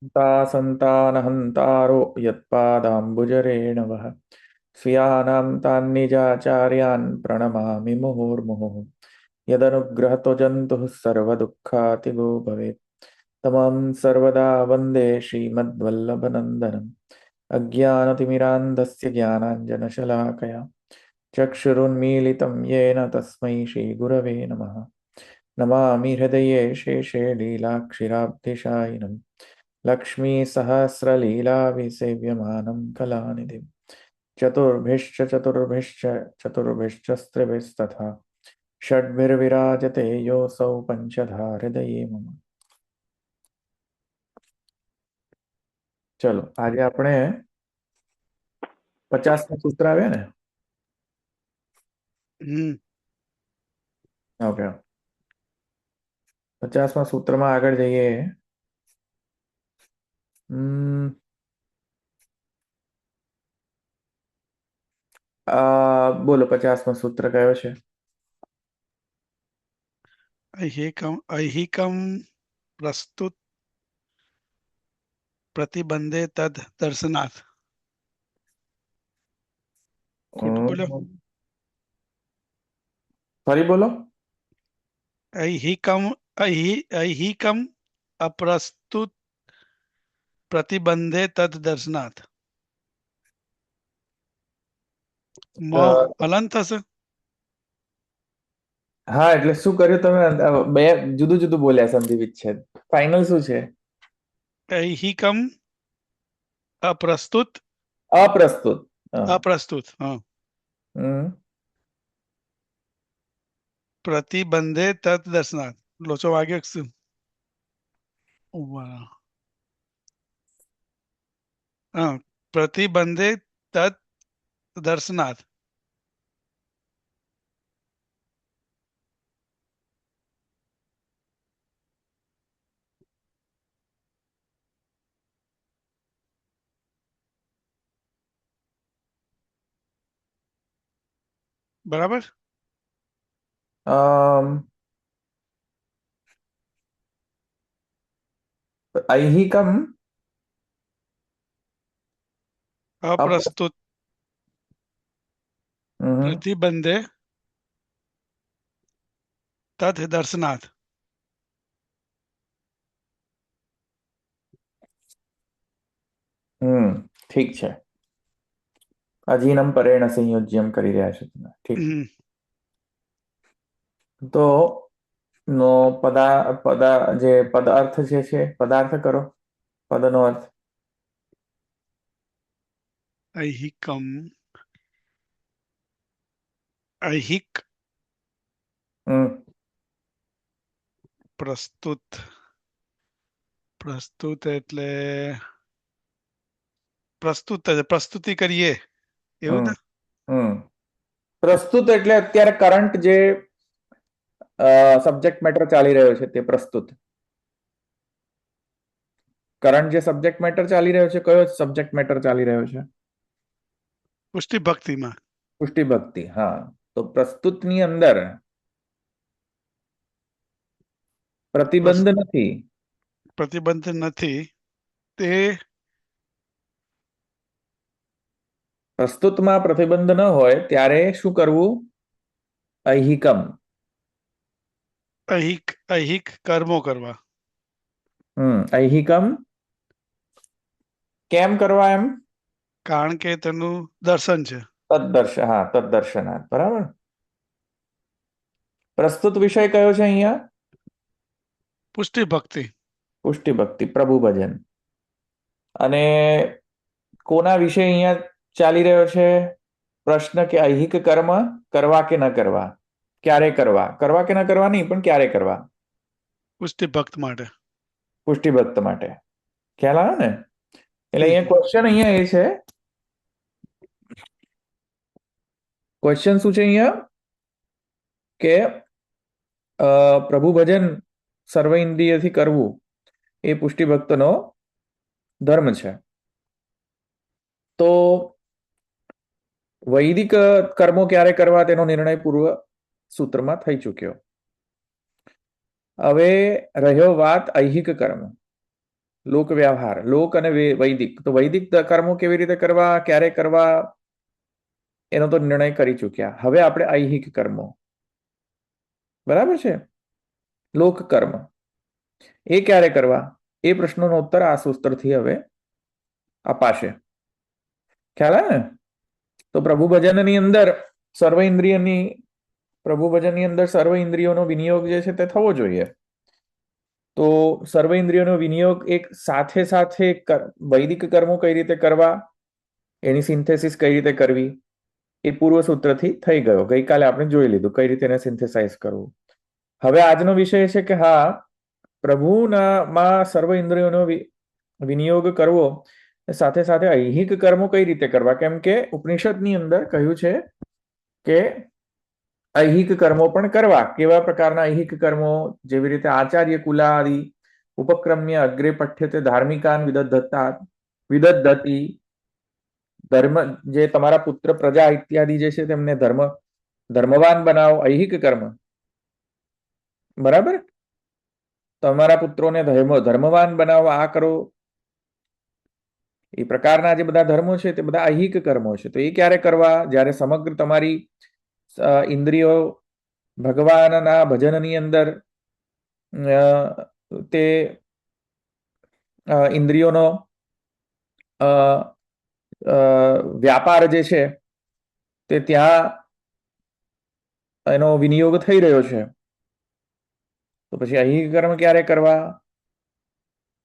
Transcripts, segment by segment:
संतानहन्तारो यत्पादाम्बुजरेणवः स्वीयानां तान्निजाचार्यान् प्रणमामि मुहुर्मुहुः यदनुग्रहतो जन्तुः सर्वदुःखातिगो भवेत् तमं सर्वदा वन्दे श्रीमद्वल्लभनन्दनम् अज्ञानतिमिरान्धस्य ज्ञानाञ्जनशलाकया चक्षुरुन्मीलितं येन तस्मै श्रीगुरवे नमः नमामि हृदये शेषे लीलाक्षिराब्धिशायिनं लक्ष्मीसहस्रलीलाविसेव्यमानं कलानिधिं चतुर्भिश्च चतुर्भिश्च चतुर्भिश्चस्त्रिभिस्तथा षड्भिर्विराजते योऽसौ पञ्चधा हृदये मम। चलो આજે આપણે 50 સૂત્ર આવ્યા ને. ઓકે, 50મા સૂત્રમાં આગળ જઈએ. બોલો 50મા સૂત્ર કયો છે? ऐहिकं प्रस्तुत प्रतिबंधे तद दर्शनाथ। खोटू बोलो। ફરી બોલો. ऐहिकम अप्रस्तुत प्रतिबंधे तद दर्शनाथ। હલન થશે। હા, એટલે શું કર્યું તમે? બે જુદું જુદું બોલ્યા સંધિ વિચ્છેદ. ફાઇનલ શું છે? ऐहिकम अप्रस्तुत અપ્રસ્તુત. अप्रस्तुत हाँ प्रतिबंधे तद दर्शनाथ। लोचो आगे हाँ प्रतिबंधे तद दर्शनाथ। बराबर। ऐहिकम अप्रस्तुत प्रतिबंधे तद दर्शनाथ। ઠીક છે. અજીનમ પરેણ સંયોજ્યમ કરી રહ્યા છો તમે. ઠીક. તો નો જે પદાર્થ છે પદાર્થ કરો. પદનો અર્થ ऐहिकम ऐहिक प्रस्तुत प्रस्तुत એટલે પ્રસ્તુતિ કરીએ એવું ને। પ્રસ્તુત એટલે અત્યારે કરંટ જે સબ્જેક્ટ મેટર ચાલી રહ્યો છે તે પ્રસ્તુત. કરંટ જે સબ્જેક્ટ મેટર ચાલી રહ્યો છે, કયો સબ્જેક્ટ મેટર ચાલી રહ્યો છે? પુષ્ટિ ભક્તિમાં। પુષ્ટિ ભક્તિ. હા, તો પ્રસ્તુતની અંદર પ્રતિબંધ નથી. પ્રતિબંધ નથી તે પ્રસ્તુતમાં પ્રતિબંધ ન હોય ત્યારે શું કરવું? ऐहिकम ऐहिक કર્મો કરવા। ऐहिकम કેમ કરવા? એમ કારણ કે તેનું દર્શન છે। તદ્દર્શન. હા, તદ્દર્શનાર્થ. બરાબર. પ્રસ્તુત વિષય કયો છે અહીંયા? પુષ્ટિ ભક્તિ. પુષ્ટિ ભક્તિ, પ્રભુ ભજન. અને કોના વિશે અહીંયા ચાલી રહ્યો છે પ્રશ્ન? કે ऐहिक કર્મ કરવા કે ન કરવા, ક્યારે કરવા. કરવા કે ન કરવા નહીં, પણ ક્યારે કરવા. પુષ્ટિ ભક્ત માટે, પુષ્ટિ ભક્ત માટે. ખ્યાલ આવે ને? એટલે અહીંયા ક્વેશ્ચન અહીંયા એ છે, ક્વેશ્ચન શું છે અહીંયા કે પ્રભુ ભજન સર્વ ઇન્દ્રિયથી કરવું એ પુષ્ટિ ભક્તનો ધર્મ છે. તો વૈદિક કર્મો ક્યારે કરવા તેનો નિર્ણય પૂર્વ સૂત્રમાં થઈ ચૂક્યો. હવે રહ્યો વાત ऐहिक કર્મ. લોક વ્યવહાર, લોક અને વૈદિક. તો વૈદિક કર્મો કેવી રીતે કરવા, ક્યારે કરવા, એનો તો નિર્ણય કરી ચૂક્યા. હવે આપણે ઐહિક કર્મો, બરાબર છે, લોક કર્મ, એ ક્યારે કરવા, એ પ્રશ્નોનો ઉત્તર આ સૂત્રથી હવે અપાશે. ખ્યાલ આવે ને? તો પ્રભુ ભજનની અંદર સર્વ ઇન્દ્રિયની પ્રભુ ભજનની અંદર સર્વ ઇન્દ્રિયોનો વિનિયોગ જે છે તે થવો જોઈએ. તો સર્વ ઇન્દ્રિયોનો વિનિયોગ એક સાથે સાથે વૈદિક કર્મો કઈ રીતે કરવા, એની સિન્થેસિસ કઈ રીતે કરવી, એ પૂર્વ સૂત્રથી થઈ ગયો. ગઈકાલે આપણે જોઈ લીધું કઈ રીતે એને સિન્થેસાઇઝ કરવું. હવે આજનો વિષય છે કે હા, પ્રભુનામાં સર્વ ઇન્દ્રિયોનો વિનિયોગ કરવો, સાથે સાથે ઐહિક કર્મો કઈ રીતે કરવા. કેમ કે ઉપનિષદની અંદર કહ્યું છે કે ઐહિક કર્મો પણ કરવા. કેવા પ્રકારના ઐહિક કર્મો? જેવી રીતે આચાર્ય કુલાદિ ઉપક્રમ્ય અગ્રે પઠ્યતે ધાર્મિકાન વિદધતી, ધર્મ, જે તમારા પુત્ર પ્રજા ઇત્યાદિ જે છે તેમને ધર્મવાન બનાવો, ઐહિક કર્મ, બરાબર? તમારા પુત્રોને ધર્મવાન બનાવો, આ કરો. એ પ્રકારના જે બધા ધર્મો છે તે બધા ઐહિક કર્મો છે. તો એ ક્યારે કરવા? જ્યારે સમગ્ર તમારી ઇન્દ્રિયો ભગવાનના ભજનની અંદર તે ઇન્દ્રિયોનો વ્યાપાર જે છે તે ત્યાં એનો વિનિયોગ થઈ રહ્યો છે. તો પછી ઐહિક કર્મ ક્યારે કરવા?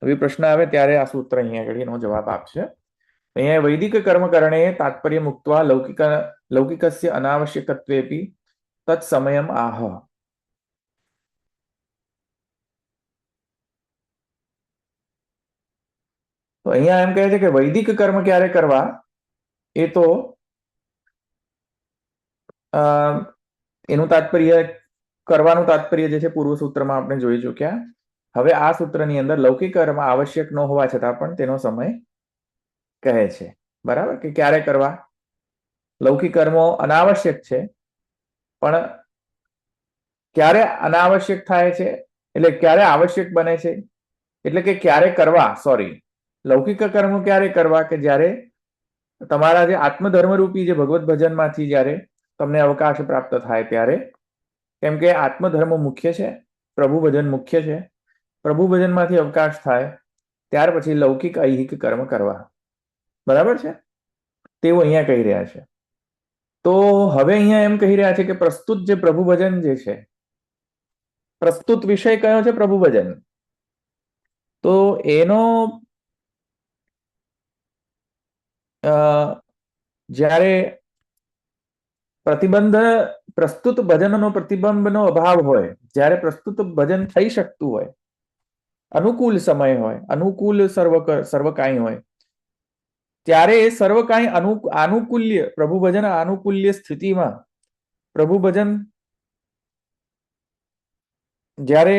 એવી પ્રશ્ન આવે ત્યારે આ સૂત્ર અહીંયા આગળ એનો જવાબ આપશે. અહીંયા વૈદિક કર્મ કરણે તાત્પર્ય મુક્ત્વા લૌકિકસ્ય અનાવશ્યકત્વેપી તત્સમયમ આહ. તો અહીંયા એમ કહે છે કે વૈદિક કર્મ ક્યારે કરવા, એ તો એનું તાત્પર્ય, કરવાનું તાત્પર્ય જે છે પૂર્વ સૂત્રમાં આપણે જોઈ ચૂક્યા. હવે આ સૂત્રની અંદર લૌકિક કર્મ આવશ્યક ન હોવા છતાં પણ તેનો સમય કહે છે. બરાબર? કે ક્યારે કરવા. લૌકિક કર્મો અનાવશ્યક છે, પણ ક્યારે અનાવશ્યક થાય છે, એટલે ક્યારે આવશ્યક બને છે, એટલે કે ક્યારે કરવા. સોરી, લૌકિક કર્મો ક્યારે કરવા? કે જ્યારે તમારા જે આત્મધર્મરૂપી જે ભગવત ભજનમાંથી જ્યારે તમને અવકાશ પ્રાપ્ત થાય ત્યારે. કેમ કે આત્મધર્મ મુખ્ય છે, પ્રભુ ભજન મુખ્ય છે. પ્રભુ ભજનમાંથી અવકાશ થાય ત્યાર પછી લૌકિક ઐહિક કર્મ કરવા. બરાબર છે? તેવું અહીંયા કહી રહ્યા છે. તો હવે અહીંયા એમ કહી રહ્યા છે કે પ્રસ્તુત જે પ્રભુ ભજન જે છે, પ્રસ્તુત વિષય કયો છે? પ્રભુ ભજન. તો એનો જ્યારે પ્રસ્તુત ભજનનો પ્રતિબંધનો અભાવ હોય, જ્યારે પ્રસ્તુત ભજન થઈ શકતું હોય, અનુકૂળ સમય હોય, અનુકૂળ સર્વ કાંઈ હોય, ત્યારે એ સર્વ કાંઈ આનુકૂલ્ય, પ્રભુ ભજન આનુકૂલ્ય સ્થિતિમાં પ્રભુ ભજન જ્યારે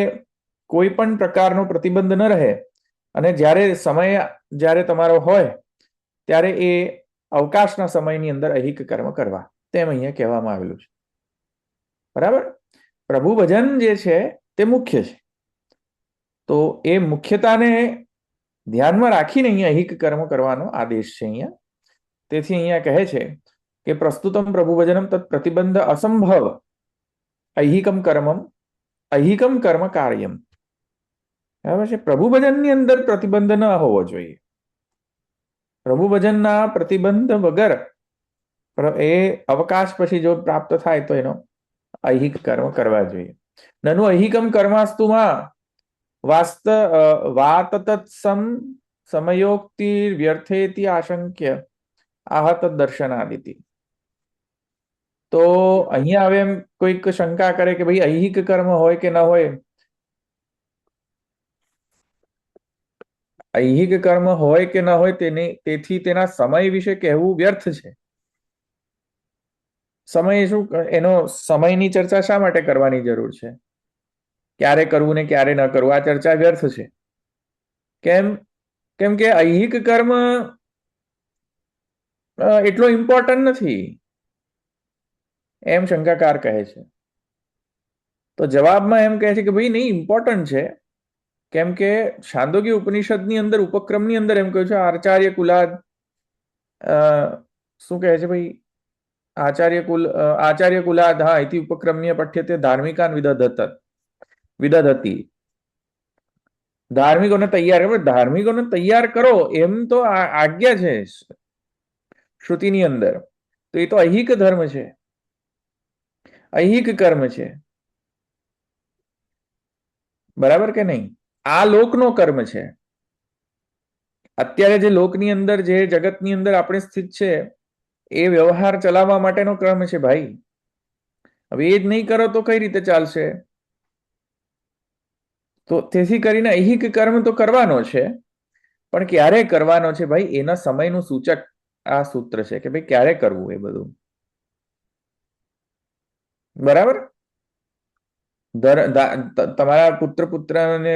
કોઈ પણ પ્રકારનો પ્રતિબંધ ન રહે અને જ્યારે સમય જ્યારે તમારો હોય ત્યારે એ અવકાશના સમયની અંદર ઐહિક કર્મ કરવા, તેમ અહીંયા કહેવામાં આવેલું છે. બરાબર? પ્રભુ ભજન જે છે તે મુખ્ય છે. તો એ મુખ્યતાને ધ્યાનમાં રાખીને અહીંયા ઐહિક કર્મ કરવાનો આદેશ છે અહીંયા. તેથી અહીંયા કહે છે કે પ્રસ્તુતમ પ્રભુ ભજનમ તત્ પ્રતિબંધ અસંભવ ઐહિકમ કર્મ કાર્યમ. બરાબર છે? પ્રભુ ભજનની અંદર પ્રતિબંધ ન હોવો જોઈએ. પ્રભુ ભજનના પ્રતિબંધ વગર એ અવકાશ પછી જો પ્રાપ્ત થાય તો એનો ઐહિક કર્મ કરવા જોઈએ. નનુ ઐહિકમ કર્માસ્તુમાં વાતતત્સમ સમયોક્તિ વ્યર્થેતિ આશંક્ય આહત દર્શનાદિતિ. તો અહીંયા હવે એમ કોઈક શંકા કરે કે ભાઈ ઐહિક કર્મ હોય કે ન હોય. ઐહિક કર્મ હોય કે ન હોય તેથી તેના સમય વિશે કહેવું વ્યર્થ છે. સમય શું, એનો સમયની ચર્ચા શા માટે કરવાની જરૂર છે? ક્યારે કરવું ને ક્યારે ન કરવું, આ ચર્ચા વ્યર્થ છે. કેમ કે ઐહિક કર્મ એટલો ઇમ્પોર્ટન્ટ નથી એમ શંકાકાર કહે છે. તો જવાબમાં એમ કહે છે કે ભાઈ નહીં, ઇમ્પોર્ટન્ટ છે, કેમ કે છાંદોગ્ય ઉપનિષદની અંદર ઉપક્રમની અંદર એમ કહ્યું છે આચાર્ય કુલાદ શું કહે છે ભાઈ આચાર્ય કુલાદ હા ઇતિ ઉપક્રમ્ય પઠ્યતે ધાર્મિકાન વિદધતી ધાર્મિકોને તૈયાર કરો, ધાર્મિકોને તૈયાર કરો એમ તો આજ્ઞા છે શ્રુતિની અંદર. તો એ તો ઐહિક ધર્મ છે, ઐહિક કર્મ છે, બરાબર કે નહીં? આ લોકનો કર્મ છે. અત્યારે જે લોકની અંદર જે જગતની અંદર આપણે સ્થિત છે એ વ્યવહાર ચલાવવા માટેનો ક્રમ છે ભાઈ. હવે એ જ નહીં કરો તો કઈ રીતે ચાલશે? તો તેથી કરીને ઐહિક કર્મ તો કરવાનો છે, પણ ક્યારે કરવાનો છે ભાઈ એના સમયનું સૂચક આ સૂત્ર છે કે ભાઈ ક્યારે કરવું એ બધું. બરાબર? તમારા પુત્રને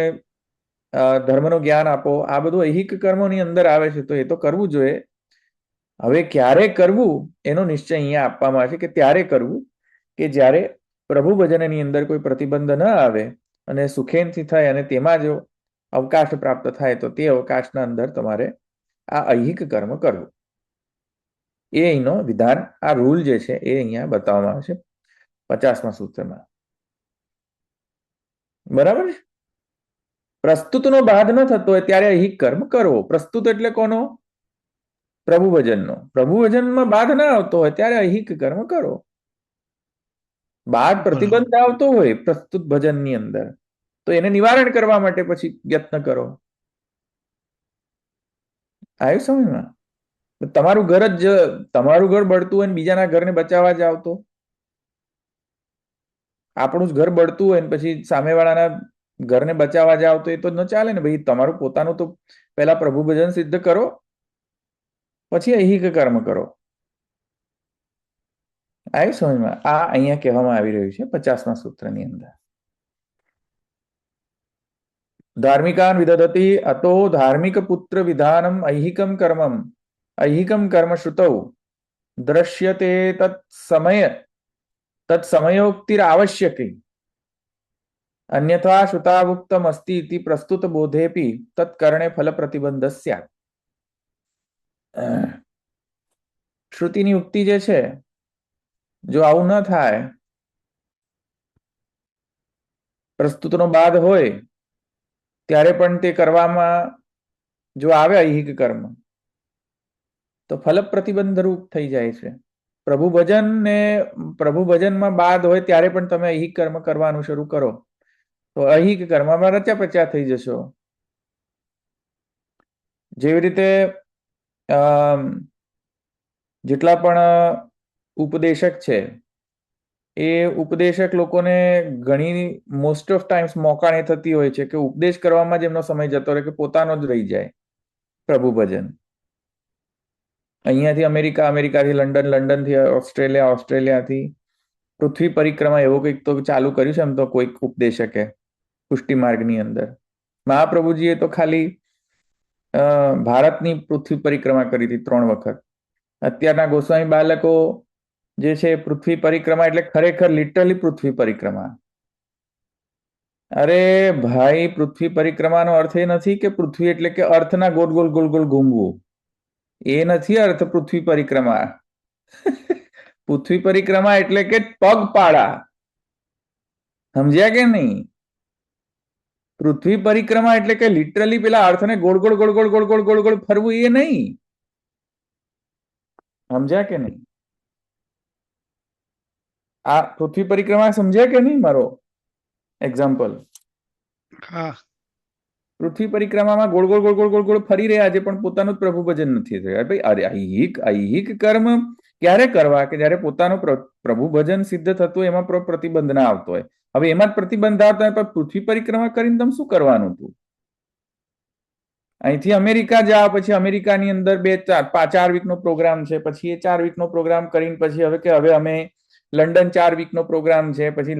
ધર્મનું જ્ઞાન આપો, આ બધું ઐહિક કર્મોની અંદર આવે છે, તો એ તો કરવું જોઈએ. હવે ક્યારે કરવું એનો નિશ્ચય અહીંયા આપવામાં આવે છે કે ત્યારે કરવું કે જ્યારે પ્રભુ ભજનની અંદર કોઈ પ્રતિબંધ ન આવે અને સુખેનથી થાય અને તેમાં જો અવકાશ પ્રાપ્ત થાય તો તે અવકાશના અંદર તમારે આ ઐહિક કર્મ કરવું. એ અહીંનો વિધાન, આ રૂલ જે છે એ અહીંયા બતાવવામાં આવે છે 50મા સૂત્રમાં. બરાબર છે? પ્રસ્તુતનો બાદ ન થતો હોય ત્યારે ઐહિક કર્મ કરવો. પ્રસ્તુત એટલે કોનો? પ્રભુ ભજનનો. પ્રભુ ભજનમાં બાદ ના આવતો હોય ત્યારે ઐહિક કર્મ કરો. બાદ પ્રતિબંધ આવતો હોય પ્રસ્તુત ભજનની અંદર તો એને નિવારણ કરવા માટે પછી યત્ન કરો. આવ્યું સમજમાં? તમારું ઘર બળતું હોય ને બીજાના ઘરને બચાવવા જાવ તો, આપણું જ ઘર બળતું હોય ને પછી સામેવાળાના ઘરને બચાવવા જાવ તો એ તો ન ચાલે ને ભાઈ. તમારું પોતાનું તો પહેલા પ્રભુ ભજન સિદ્ધ કરો, પછી ઐહિક કર્મ કરો. આવ્યું સમજમાં? આ અહીંયા કહેવામાં આવી રહ્યું છે 50મા સૂત્રની અંદર. ધાર્મિકાન વિદધતી અતો ધાર્મિક પુત્ર વિધાનમ ઐહિકમ કર્મ શ્રુતૌ દ્રશ્યતે તત્સમયોક્તિર આવશ્યકી અન્યથા શ્રુતાવુક્તમ અસ્તિ ઇતિ પ્રસ્તુત બોધેપી તત્કરણે ફલ પ્રતિબંધ સ્યાત. શ્રુતિની ઉક્તિ જે છે, જો આવું ન થાય, પ્રસ્તુતનો બાદ હોય ત્યારે પણ તે કરવામાં જો આવે ઐહિક કર્મ તો ફલ પ્રતિબંધ રૂપ થઈ જાય છે. પ્રભુ ભજનમાં બાદ હોય ત્યારે પણ તમે ઐહિક કર્મ કરવાનું શરૂ કરો તો ઐહિક કર્મમાં રચ્યા પચ્યા થઈ જશો. જેવી રીતે જેટલા પણ ઉપદેશક છે એ ઉપદેશક લોકોને ઘણી મોસ્ટ ઓફ ટાઈમ્સ મોકાણી થતી હોય છે કે ઉપદેશ કરવામાં જ એમનો સમય જતો રહે કે પોતાનો જ રહી જાય પ્રભુ ભજન. અહીંયાથી અમેરિકાથી લંડન, લંડનથી ઓસ્ટ્રેલિયા, ઓસ્ટ્રેલિયાથી પૃથ્વી પરિક્રમા એવું કંઈક તો ચાલુ કર્યું છે એમ તો કોઈક ઉપદેશકે પુષ્ટિ માર્ગની અંદર. મહાપ્રભુજીએ તો ખાલી ભારતની પૃથ્વી પરિક્રમા કરી હતી 3 વખત. અત્યારના ગોસ્વામી બાલકો જે છે પૃથ્વી પરિક્રમા એટલે ખરેખર લિટરલી પૃથ્વી પરિક્રમા. અરે ભાઈ, પૃથ્વી પરિક્રમાનો અર્થ એ નથી કે પૃથ્વી એટલે કે અર્થના ગોળ ગોળ ગોળ ગોળ ઘૂમવું. એ નથી અર્થ પૃથ્વી પરિક્રમા. પૃથ્વી પરિક્રમા એટલે કે પગપાળા. સમજ્યા કે નહીં? પૃથ્વી પરિક્રમા એટલે કે લિટરલી પેલા અર્થને ગોળ ગોળ ગોળ ગોળ ગોળ ગોળ ગોળ ગોળ ફરવું એ નહીં. સમજ્યા કે નહીં? આ પૃથ્વી પરિક્રમા સમજ્યા કે નહીં? મારો એક્ઝામ્પલ. પૃથ્વી પરિક્રમામાં ગોળ ગોળ ગોળ ગોળ ગોળ ગોળ ફરી રહ્યા છે પણ પોતાનું જ પ્રભુ ભજન નથી થયું. ભાઈ અરે ઐહિક કર્મ ક્યારે કરવા કે જ્યારે પોતાનું પ્રભુ ભજન સિદ્ધ થતું એમાં પ્રતિબંધ ના આવતો હોય. હવે એમાં જ પ્રતિબંધ આવતો હોય પણ પૃથ્વી પરિક્રમા કરીને તમે શું કરવાનું હતું? અહીંથી અમેરિકા જાઓ, પછી અમેરિકાની અંદર 4 વીકનો પ્રોગ્રામ છે, પછી એ 4 વીકનો પ્રોગ્રામ કરીને પછી હવે અમે લંડન 4 વીકનો પ્રોગ્રામ છે, પછી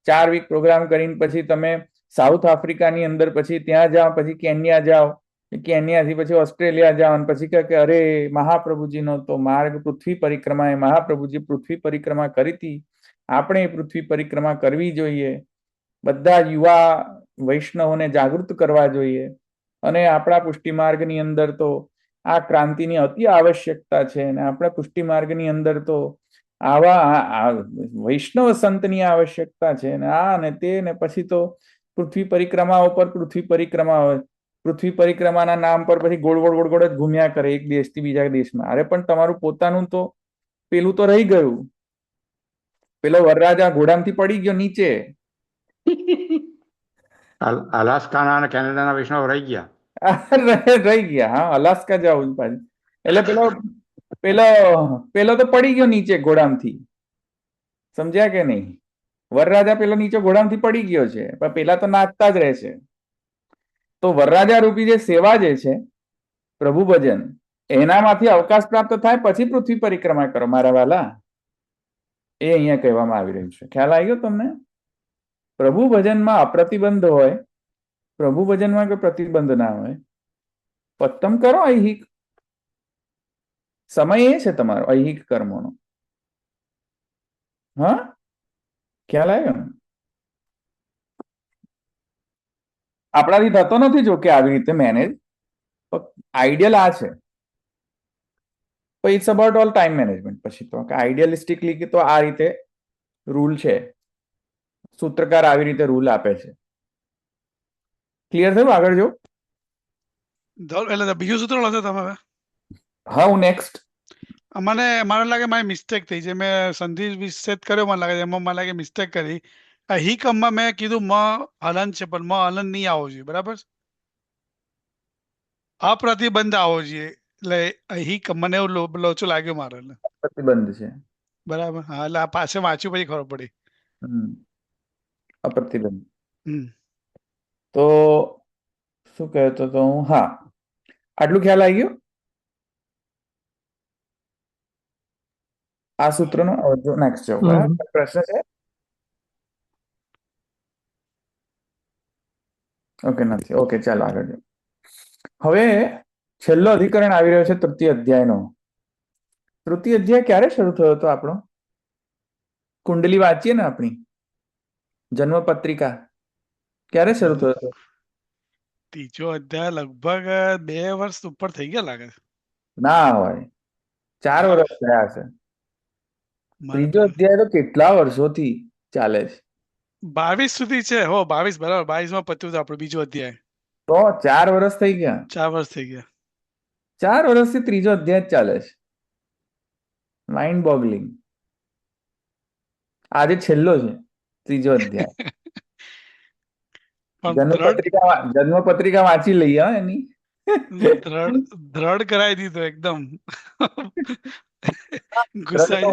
4 વીક પ્રોગ્રામ કરીને પછી તમે સાઉથ આફ્રિકાની અંદર પછી ત્યાં જાઓ, પછી કેન્યા જાઓ, કેન્યાથી પછી ઓસ્ટ્રેલિયા જાઓ અને પછી કહે કે અરે મહાપ્રભુજીનો તો માર્ગ પૃથ્વી પરિક્રમા, મહાપ્રભુજી પૃથ્વી પરિક્રમા કરી હતી, આપણે પૃથ્વી પરિક્રમા કરવી જોઈએ. બધા યુવા વૈષ્ણવોને જાગૃત કરવા જોઈએ. અને આપણા પુષ્ટિ માર્ગની અંદર તો આ ક્રાંતિની અતિ આવશ્યકતા છે, અને આપણા પુષ્ટિ માર્ગની અંદર તો આવા વૈષ્ણવ સંતની આવશ્યકતા છે, ને આ ને તે ને પછી તો પૃથ્વી પરિક્રમા ઉપર પૃથ્વી પરિક્રમા હોય, પૃથ્વી પરિક્રમાના નામ પર પછી ગોળ ગોળ ગોળ ગોળ જ ઘૂમ્યા કરે એક દેશથી બીજા દેશમાં. અરે પણ તમારું પોતાનું તો પેલું તો રહી ગયું. પેલો વરરાજા ઘોડામાંથી પડી ગયો નીચે. અલાસ્કાના અને કેનેડાના વૈષ્ણવ રહી ગયા. રહી ગયા. હા, અલાસ્કા જવું પાછું. એટલે પેલો પેલો પેલો તો પડી ગયો નીચે ઘોડામાંથી. સમજ્યા કે નહીં? વરરાજા પેલો નીચે ઘોડામાંથી પડી ગયો છે, પણ પેલા તો નાચતા જ રહે છે. તો વરરાજા રૂપી જે સેવા જે છે, પ્રભુ ભજન, એનામાંથી અવકાશ પ્રાપ્ત થાય પછી પૃથ્વી પરિક્રમા કરો મારા વાલા. એ અહીંયા કહેવામાં આવી રહ્યું છે. ખ્યાલ આવી ગયો તમને? પ્રભુ ભજનમાં અપ્રતિબંધ હોય, પ્રભુ ભજનમાં કોઈ પ્રતિબંધ ના હોય. પત્તમ કરો ઐહિક. સમય એ છે તમારો ઐહિક કર્મોનો. હા, ખ્યાલ આવ્યો ને? આપણાથી થતો નથી જો કે આવી રીતે મેનેજ. આઈડિયલ આ છે. It's about all time management. પછી તો આઈડિયલિસ્ટિકલી તો આ રીતે રૂલ છે. સૂત્રકાર આવી રીતે રૂલ આપે છે. ક્લિયર થયું? આગળ જો. એટલે બીજું સૂત્ર લો છો તમે હવે? હા, હું નેક્સ્ટ. મને લાગે મારી મિસ્ટેક થઈ છે. મેં સંધિ વિચ્છેદ કર્યો, મને લાગે એમાં મને લાગે મિસ્ટેક કરી. હિકમમાં મેં કીધું મ હલન છે, પણ મ હલન નહીં આવવો જોઈએ. બરાબર? અપ્રતિબંધ આવવો જોઈએ. એટલે હિક મને એવું લોચું લાગ્યું મારે. પ્રતિબંધ છે. બરાબર. હા, એટલે આ પાસે વાંચ્યું પછી ખબર પડી. અપ્રતિબંધ. હમ. તો શું કહેતો તો હું? હા, આટલું ખ્યાલ આવી ગયું આ સૂત્રનો. નેક્સ્ટ જાઓ. બરાબર? પ્રશ્ન છે? ઓકે, નથી. ઓકે, ચાલો આગળ જાઓ. હવે છેલ્લો અધિકરણ આવી રહ્યો છે તૃતીય અધ્યાયનો. તૃતીય અધ્યાય ક્યારે શરૂ થયો હતો આપણો? કુંડલી વાંચીએ ને આપણી જન્મ પત્રિકા, ક્યારે શરૂ થયો હતો? ત્રીજો અધ્યાય લગભગ 2 વર્ષ ઉપર થઈ ગયા લાગે. ના હોય, 4 વર્ષ થયા છે. મને ત્રીજો અધ્યાય તો કેટલા વર્ષોથી ચાલે છે? 22 સુધી છે. હો, 22 બરાબર. 22 માં પત્યું હતું આપણું બીજો અધ્યાય. તો 4 વર્ષ થઈ ગયા. 4 વર્ષ થઈ ગયા. 4 વર્ષથી ત્રીજો અધ્યાય જ ચાલે છે. માઇન્ડ બોગલિંગ. આજે છેલ્લો છે ત્રીજો અધ્યાય. જન્મ પત્રિકા વાંચી લઈએ એની. દ્રઢ કરાવી દીધો એકદમ. ગુસ્સાઈ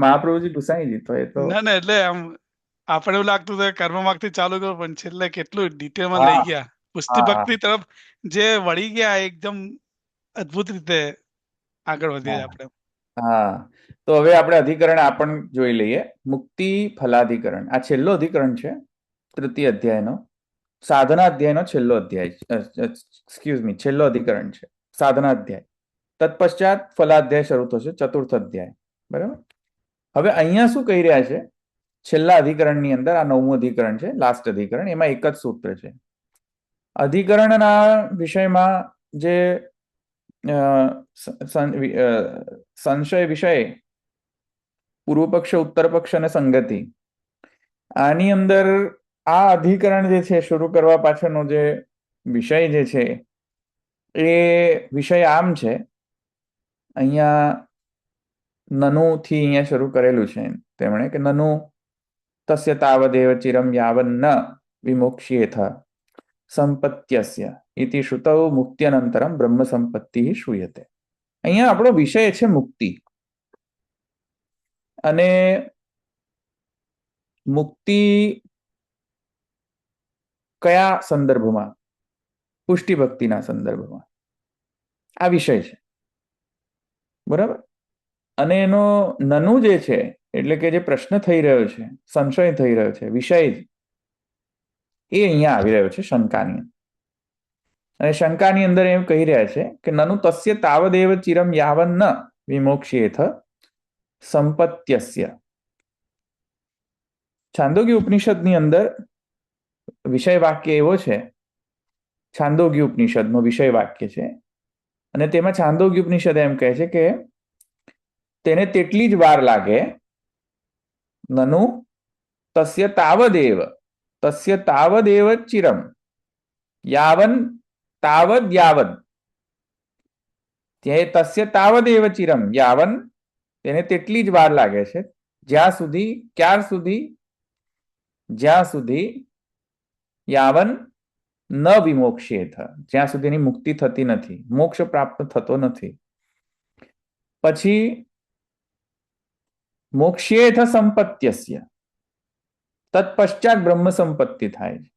મહાપ્રભુજી ગુસાઈ દીધો એ તો. ના એટલે આમ આપણે એવું લાગતું હતું કર્મ માર્ગથી ચાલુ કર્યું, પણ છેલ્લે કેટલું ડિટેલમાં લઈ ગયા. પુષ્ટિ ભક્તિ તરફ જે વળી ગયા એકદમ અદ્ભુત રીતે આગળ વધીએ આપણે. હા, તો હવે આપણે અધિકરણ આપણ જોઈ લઈએ. મુક્તિ ફલાધિકરણ. આ છેલ્લો અધિકરણ છે તૃતીય અધ્યાયનો. સાધના અધ્યાયનો છેલ્લો અધ્યાય, એક્સક્યુઝ મી, છેલ્લો અધિકરણ છે સાધના અધ્યાય. તત્પશ્ચાત ફલાધ્યાય શરૂ થશે, ચતુર્થ અધ્યાય. બરાબર? હવે અહીંયા શું કહી રહ્યા છે? છેલ્લા અધિકરણની અંદર આ 9મું અધિકરણ છે, લાસ્ટ અધિકરણ. એમાં એક જ સૂત્ર છે. અધિકરણના વિષયમાં જે સંશય વિષય, પૂર્વ પક્ષ, ઉત્તર પક્ષ અને સંગતિ, આની અંદર આ અધિકરણ જે છે શરૂ કરવા પાછળનો જે વિષય જે છે એ વિષય આમ છે. અહીંયા નનુ થી અહીંયા શરૂ કરેલું છે તેમણે કે નનુ તસ્ય તાવદેવ ચિરમ યાવન ન વિમોક્ષ્યેથ સંપત્યસ્ય ઇતિ શ્રુતૌ મુક્ત્યનંતરમ બ્રહ્મ સંપત્તિ શ્રૂયતે. અહીંયા આપણો વિષય છે મુક્તિ. અને મુક્તિ કયા સંદર્ભમાં? પુષ્ટિ ભક્તિના સંદર્ભમાં આ વિષય છે. બરાબર? અને એનો નનુ જે છે, એટલે કે જે પ્રશ્ન થઈ રહ્યો છે, સંશય થઈ રહ્યો છે, વિષય એ અહીંયા આવી રહ્યો છે શંકાની. અને શંકાની અંદર એમ કહી રહ્યા છે કે નનુ તસ્ય તાવદેવ ચિરમ યાવન ન વિમોક્ષ્યેથ સંપત્યસ્ય. છાંદોગ્ય ઉપનિષદની અંદર વિષય વાક્ય એવો છે, છાંદોગ્ય ઉપનિષદનો વિષય વાક્ય છે, અને તેમાં છાંદોગ્ય ઉપનિષદ એમ કહે છે કે તેને તેટલી જ વાર લાગે, નનુ તસ્ય તાવદેવ ચિરમ યાવન તાવદ યાવદ, તસ્ય તાવદેવ ચિરમ યાવન, તેને તેટલી જ વાર લાગે છે, જ્યાં સુધી, ક્યાર સુધી, જ્યાં સુધી યાવન ન વિમોક્ષેથ, જ્યાં સુધીની મુક્તિ થતી નથી, મોક્ષ પ્રાપ્ત થતો નથી. પછી મોક્ષેથ સંપત્યસ્ય, તત્પશ્ચાત બ્રહ્મ સંપત્તિ થાય છે.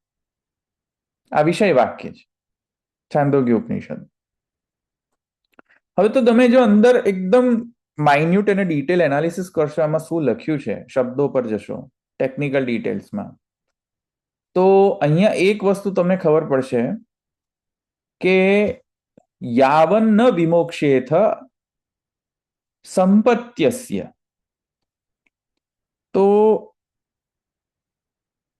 આ વિષય વાક્ય છે છાંદોગ્ય ઉપનિષદ. હવે તો તમે જો અંદર એકદમ માઇન્યુટ અને ડિટેલ એનાલિસિસ કરશો, આમાં શું લખ્યું છે, શબ્દો પર જશો, ટેકનિકલ ડિટેલ્સમાં, તો અહીંયા એક વસ્તુ તમને ખબર પડશે કે યાવન ન વિમોક્ષેથ સંપત્યસ્ય, તો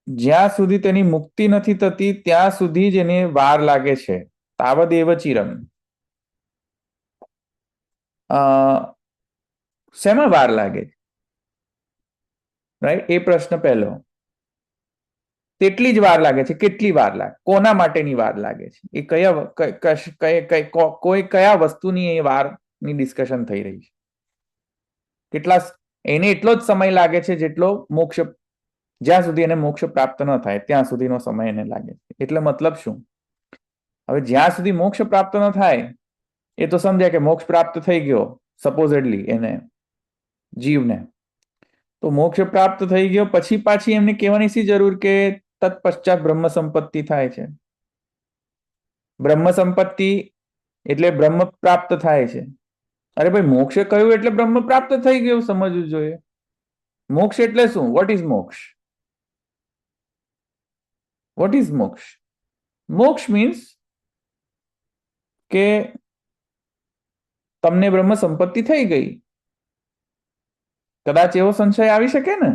જ્યાં સુધી તેની મુક્તિ નથી થતી ત્યાં સુધી જ એને વાર લાગે છે. તાવદેવ ચિરમ, શેમાં વાર લાગે? રાઈટ, એ પ્રશ્ન પહેલો. તેટલી જ વાર લાગે છે, કેટલી વાર લાગે, કોના માટેની વાર લાગે છે, એ કયા વસ્તુની એ વારની ડિસ્કશન થઈ રહી છે. એને એટલો જ સમય લાગે છે જેટલો મોક્ષ, જ્યાં સુધી એને મોક્ષ પ્રાપ્ત ન થાય ત્યાં સુધીનો સમય એને લાગે છે. એટલે મતલબ શું? હવે જ્યાં સુધી મોક્ષ પ્રાપ્ત ન થાય એ તો સમજ્યા કે મોક્ષ પ્રાપ્ત થઈ ગયો, સપોઝેડલી એને જીવને, તો મોક્ષ પ્રાપ્ત થઈ ગયો પછી પાછી એમને કહેવાની શી જરૂર કે તત્પશ્ચાત બ્રહ્મ સંપત્તિ થાય છે. બ્રહ્મ સંપત્તિ એટલે બ્રહ્મ પ્રાપ્ત થાય છે. અરે ભાઈ, મોક્ષ કહ્યું એટલે બ્રહ્મ પ્રાપ્ત થઈ ગયું સમજવું જોઈએ. મોક્ષ એટલે શું? વોટ ઇઝ મોક્ષ? વોટ ઇઝ મોક્ષ? મોક્ષ મીન્સ કે તમને બ્રહ્મ સંપત્તિ થઈ ગઈ. કદાચ એવો સંશય આવી શકે ને,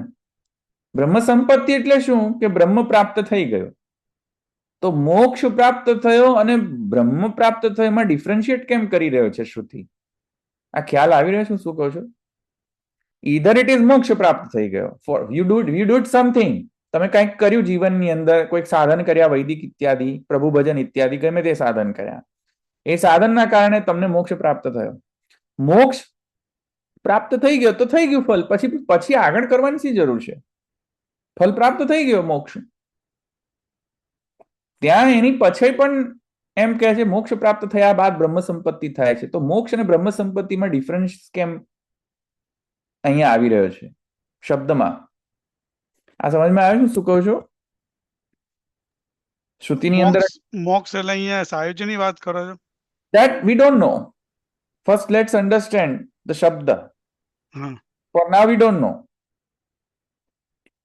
બ્રહ્મ સંપત્તિ એટલે શું કે બ્રહ્મ પ્રાપ્ત થઈ ગયો. તો મોક્ષ પ્રાપ્ત થયો અને બ્રહ્મ પ્રાપ્ત થયો, એમાં ડિફરન્શિએટ કેમ કરી રહ્યો છે શ્રુતિ? આ ખ્યાલ આવી રહ્યો છે શું કહું છું? ઈધર ઇટ ઇઝ મોક્ષ પ્રાપ્ત થઈ ગયો, ફોર યુ ડુડ સમથિંગ, તમે કંઈક કર્યું જીવનની અંદર, કોઈક સાધન કર્યા, વૈદિક ઇત્યાદિ, પ્રભુ ભજન ઇત્યાદિ, ગમે તે સાધન કર્યા, એ સાધનના કારણે તમને મોક્ષ પ્રાપ્ત થયો. મોક્ષ પ્રાપ્ત થઈ ગયો તો થઈ ગયું ફલ, પછી આગળ કરવાની શી જરૂર છે? ફલ પ્રાપ્ત થઈ ગયો મોક્ષ. ત્યાં એની પછી પણ એમ કહે છે મોક્ષ પ્રાપ્ત થયા બાદ બ્રહ્મ સંપત્તિ થાય છે. તો મોક્ષ અને બ્રહ્મ સંપત્તિમાં ડિફરન્સ કેમ અહીંયા આવી રહ્યો છે શબ્દમાં? આ સમજમાં આવ્યું શું કહું છું? શ્રુતિની અંદર મોક્ષ એટલે અહીંયા સાયુજ્યની વાત કરો છો? that we don't know. First let's understand the શબ્દ. For now we don't know.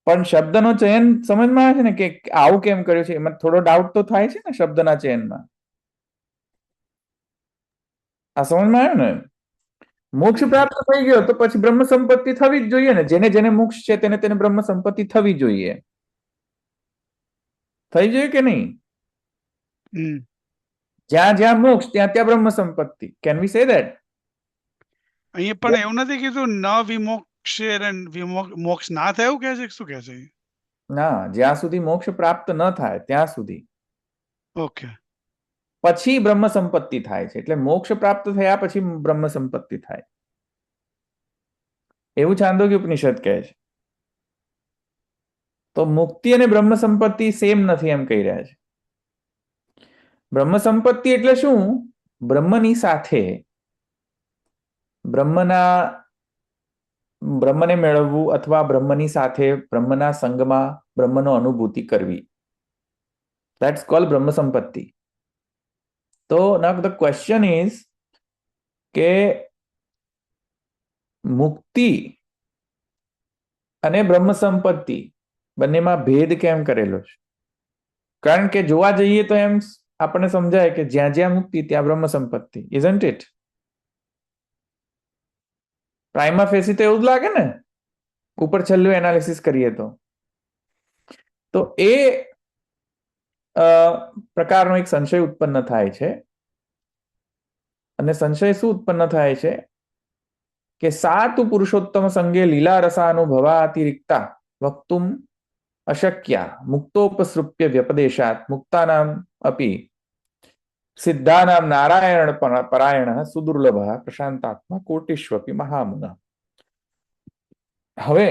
પણ શબ્દનો ચયન સમજમાં આવે છે ને કે આવું કેમ કર્યું છે, એમાં થોડો ડાઉટ તો થાય છે ને શબ્દના ચયનમાં. આ સમજમાં આવ્યું ને? મોક્ષ પ્રાપ્ત થઈ ગયો તો પછી બ્રહ્મ સંપત્તિ થવી જ જોઈએ ને. જેને જેને મોક્ષ છે તેને તેને બ્રહ્મ સંપત્તિ થવી જોઈએ. થઈ જોઈએ કે નહીં? જ્યાં જ્યાં મોક્ષ ત્યાં ત્યાં બ્રહ્મ સંપત્તિ. Can we say that? અહીંયા પણ એવું નથી કીધું ન વિમોક્ષે મોક્ષ ના થાય એવું કહે છે? શું કહે છે? ના, જ્યાં સુધી મોક્ષ પ્રાપ્ત ન થાય ત્યાં સુધી. ઓકે. પછી બ્રહ્મ સંપત્તિ થાય છે. એટલે મોક્ષ પ્રાપ્ત થયા પછી બ્રહ્મ સંપત્તિ થાય, એવું છાંદોગ્ય ઉપનિષદ કહે છે. તો મુક્તિ અને બ્રહ્મ સંપત્તિ સેમ નથી એમ કહી રહ્યા છે. બ્રહ્મ સંપત્તિ એટલે શું? બ્રહ્મની સાથે, બ્રહ્મને મેળવવું અથવા બ્રહ્મની સાથે, બ્રહ્મના સંગમાં બ્રહ્મનો અનુભૂતિ કરવી. That's called બ્રહ્મ સંપત્તિ. તો now the question is કે મુક્તિ અને બ્રહ્મ સંપત્તિ બંનેમાં ભેદ કેમ કરેલો છે? કારણ કે જોવા જઈએ તો એમ આપણને સમજાય કે જ્યાં જ્યાં મુક્તિ ત્યાં બ્રહ્મ સંપત્તિ. isn't it? પ્રાઇમા ફેસી તો એવું જ લાગે ને ઉપર છેલ્લું એનાલિસિસ કરીએ તો. તો એ પ્રકારનો એક સંશય ઉત્પન્ન થાય છે. અને સંશય શું ઉત્પન્ન થાય છે કે સાતુ પુરુષોત્તમ સંગે લીલા રસાનુભવાતિરિક્તા વક્તુમ અશક્યા મુક્તોપસૃપ્ય વ્યપદેશાત મુક્તાનામ અપી સિદ્ધાનામ નારાયણ પરાયણ સુદુર્લભ પ્રશાંતાત્મા કોટિષ્વપી મહામુન. હવે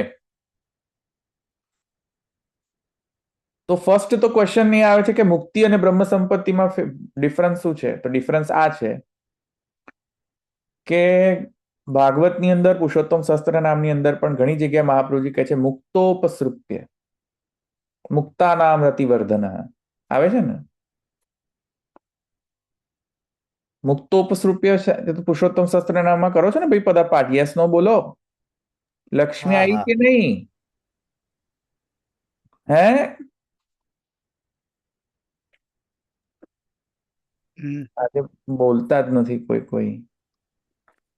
તો ફર્સ્ટ તો ક્વેશ્ચન એ આવે છે કે મુક્તિ અને બ્રહ્મ સંપત્તિમાં ડિફરન્સ શું છે? તો ડિફરન્સ આ છે કે ભાગવતની અંદર પુરુષોત્તમ શસ્ત્ર નામની અંદર પણ ઘણી જગ્યાએ મહાપ્રભુજી કહે છે મુક્તોપસૃપ્ય મુક્તાનામ રતિવર્ધન આવે છે ને. મુક્તોપસૃપ્ય પુરુષોત્તમ શસ્ત્ર નામમાં કરો છો ને ભાઈ પદાપાઠ, યસ નો બોલો. લક્ષ્મી હા, આવી હા. કે નહીં? હે હમ. આજે બોલતા જ નથી કોઈ.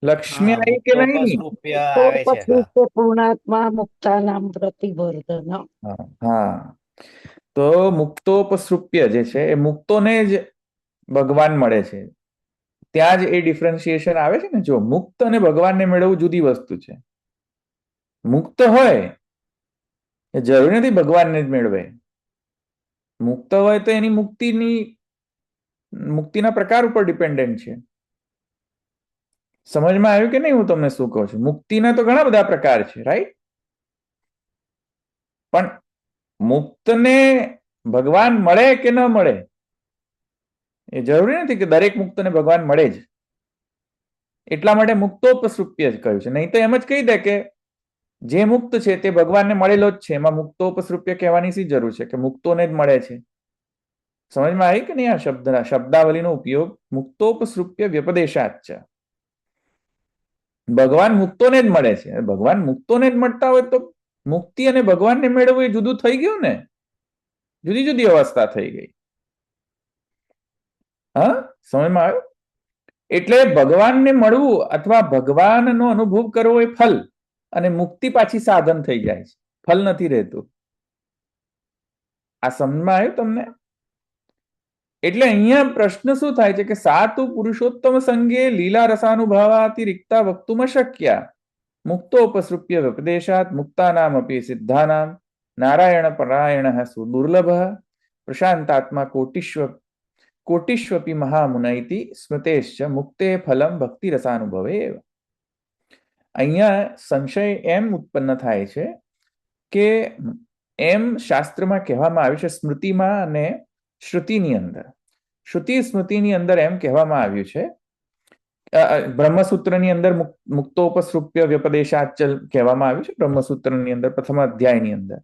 લક્ષ્મી હા, આવી કે નહીં? મુક્તોપસૃપ્ય આવે છે. હા. પૂર્ણાત્મા મુક્તાનામ પ્રતિવર્ધન. હા, તો મુક્તોપસૃપ્ય જે છે એ મુક્તોને જ ભગવાન મળે છે. ત્યાં જ એ ડિફરન્શિએશન આવે છે ને. જો મુક્ત અને ભગવાનને મેળવવું જુદી વસ્તુ છે. મુક્ત હોય એ જરૂરી નથી ભગવાનને જ મેળવે. મુક્ત હોય તો એની મુક્તિના પ્રકાર ઉપર ડિપેન્ડન્ટ છે. સમજમાં આવ્યું કે નહીં હું તમને શું કહું છું? મુક્તિના તો ઘણા બધા પ્રકાર છે, રાઈટ? પણ મુક્તને ભગવાન મળે કે ન મળે એ જરૂરી નથી કે દરેક મુક્તને ભગવાન મળે જ. એટલા માટે મુક્તોપસૃપ્ય જ કહ્યું છે. નહીં તો એમ જ કહી દે કે જે મુક્ત છે તે ભગવાનને મળેલો જ છે. એમાં મુક્તોપસૃપ્ય કહેવાની શી જરૂર છે કે મુક્તોને જ મળે છે? સમજમાં આવી કે નહીં આ શબ્દાવલીનો ઉપયોગ? મુક્તોપસૃપ્ય વ્યપદેશાત છે. ભગવાન મુક્તોને જ મળે છે. ભગવાન મુક્તોને જ મળતા હોય તો મુક્તિ અને ભગવાનને મેળવવું એ જુદું થઈ ગયું ને. જુદી જુદી અવસ્થા થઈ ગઈ. હા, સમજમાં આવ્યું? એટલે ભગવાનને મળવું અથવા ભગવાનનો અનુભવ કરવો એ ફલ, અને મુક્તિ પાછી સાધન થઈ જાય છે, ફલ નથી રહેતું. આ સમજમાં આવ્યું તમને? એટલે અહીંયા પ્રશ્ન શું થાય છે કે સાતુ પુરુષોત્તમ સંગે લીલા રસાનુભાવાતિરિક્તા વક્તુમ અશક્યા મુક્તોપસૃપ્ય વ્યપદેશાત મુક્તાનામ અપી સિદ્ધાનામ નારાયણ પરાયણ સુદુર્લભ પ્રશાંતાત્મા કોટિષ્વપી મહામુનૈતિ સ્મૃતેશ્ચ મુક્તે ફલમ ભક્તિ રસાનુભવે. અહીંયા સંશય એમ ઉત્પન્ન થાય છે કે એમ શાસ્ત્રમાં કહેવામાં આવ્યું છે, સ્મૃતિમાં અને શ્રુતિની અંદર. શ્રુતિ સ્મૃતિની અંદર એમ કહેવામાં આવ્યું છે, બ્રહ્મસૂત્રની અંદર મુક્તોપસૃપ્ય વ્યપદેશાચલ કહેવામાં આવ્યું છે. બ્રહ્મસૂત્રની અંદર પ્રથમ અધ્યાયની અંદર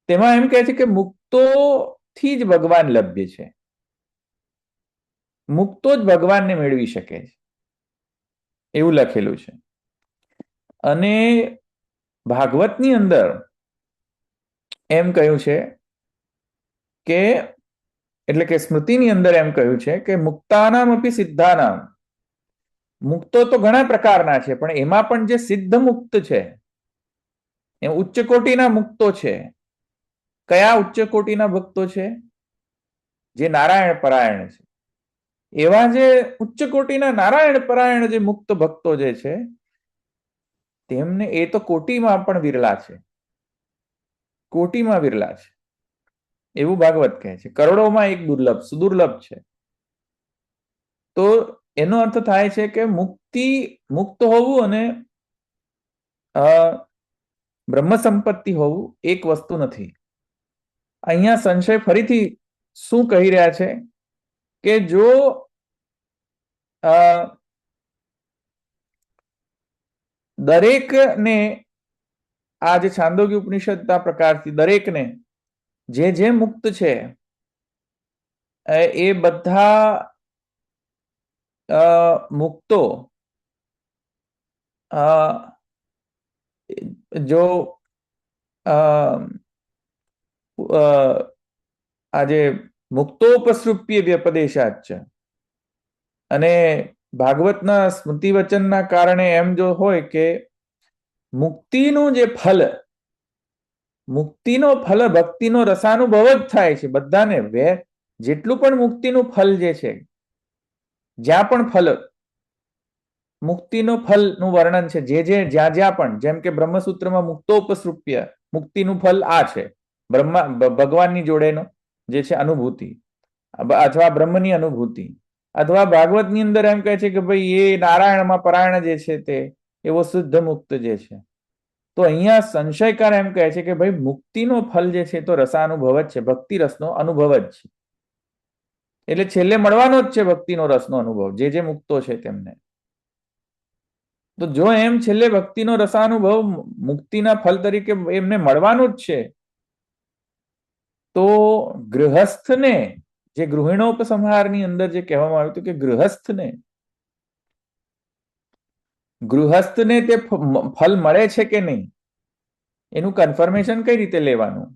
તેમાં એમ કહે છે કે મુક્તોથી જ ભગવાન લભ્ય છે. મુક્તો જ ભગવાનને મેળવી શકે છે એવું લખેલું છે. અને ભાગવતની અંદર એમ કહ્યું છે કે એટલે કે સ્મૃતિની અંદર એમ કહ્યું છે કે મુક્તાનામ અપી સિદ્ધાનામ. મુક્તો તો ઘણા પ્રકારના છે, પણ એમાં પણ જે સિદ્ધ મુક્ત છે એ ઉચ્ચ કોટીના મુક્તો છે. કયા ઉચ્ચ કોટીના ભક્તો છે? જે નારાયણ પરાયણ છે. એવા જે ઉચ્ચ કોટીના નારાયણ પરાયણ જે મુક્ત ભક્તો જે છે તેમને એ તો કોટીમાં પણ વિરલા છે. કોટીમાં વિરલા છે એવું ભાગવત કહે છે. કરોડોમાં એક દુર્લભ સુદુર્લભ છે. તો એનો અર્થ થાય છે કે મુક્ત હોવું અને બ્રહ્મ સંપત્તિ હોવું એક વસ્તુ નથી. અહીંયા સંશય ફરીથી શું કહી રહ્યા છે કે જો દરેકને આ જે છાંદોગ્ય ઉપનિષદના પ્રકારથી દરેકને જે મુક્ત છે એ બધા મુક્તો જો આજે મુક્તોપસૃપ્ય વ્યપદેશાત છે અને ભાગવતના સ્મૃતિ વચનના કારણે એમ જો હોય કે મુક્તિનું જે ફલ, મુક્તિનો ફલ ભક્તિનો રસાનુભવ જ થાય છે બધાને. જેટલું પણ મુક્તિનું ફલ જે છે, જ્યાં પણ ફલ, મુક્તિનો ફલનું વર્ણન છે, જ્યાં જ્યાં પણ, જેમ કે બ્રહ્મસૂત્રમાં મુક્તોપસૃપ્ય, મુક્તિનું ફલ આ છે, ભગવાનની જોડેનો જે છે અનુભૂતિ, અથવા બ્રહ્મની અનુભૂતિ, અથવા ભાગવતની અંદર એમ કહે છે કે ભાઈ એ નારાયણમાં પરાયણ જે છે તે એવો શુદ્ધ મુક્ત જે છે. તો અહીંયા સંશયકાર એમ કહે છે કે ભાઈ મુક્તિનો ફલ જે છે તો રસાનુભવ જ છે, ભક્તિ રસનો અનુભવ જ છે. એટલે છેલ્લે મળવાનો જ છે ભક્તિનો રસનો અનુભવ જે મુક્તો છે તેમને. તો જો એમ છેલ્લે ભક્તિનો રસાનુભવ મુક્તિના ફલ તરીકે એમને મળવાનું જ છે, તો ગૃહસ્થને, જે ગૃહિણોપસંહારની અંદર જે કહેવામાં આવ્યું હતું કે ગૃહસ્થને તે ફલ મળે છે કે નહીં, એનું કન્ફર્મેશન કઈ રીતે લેવાનું?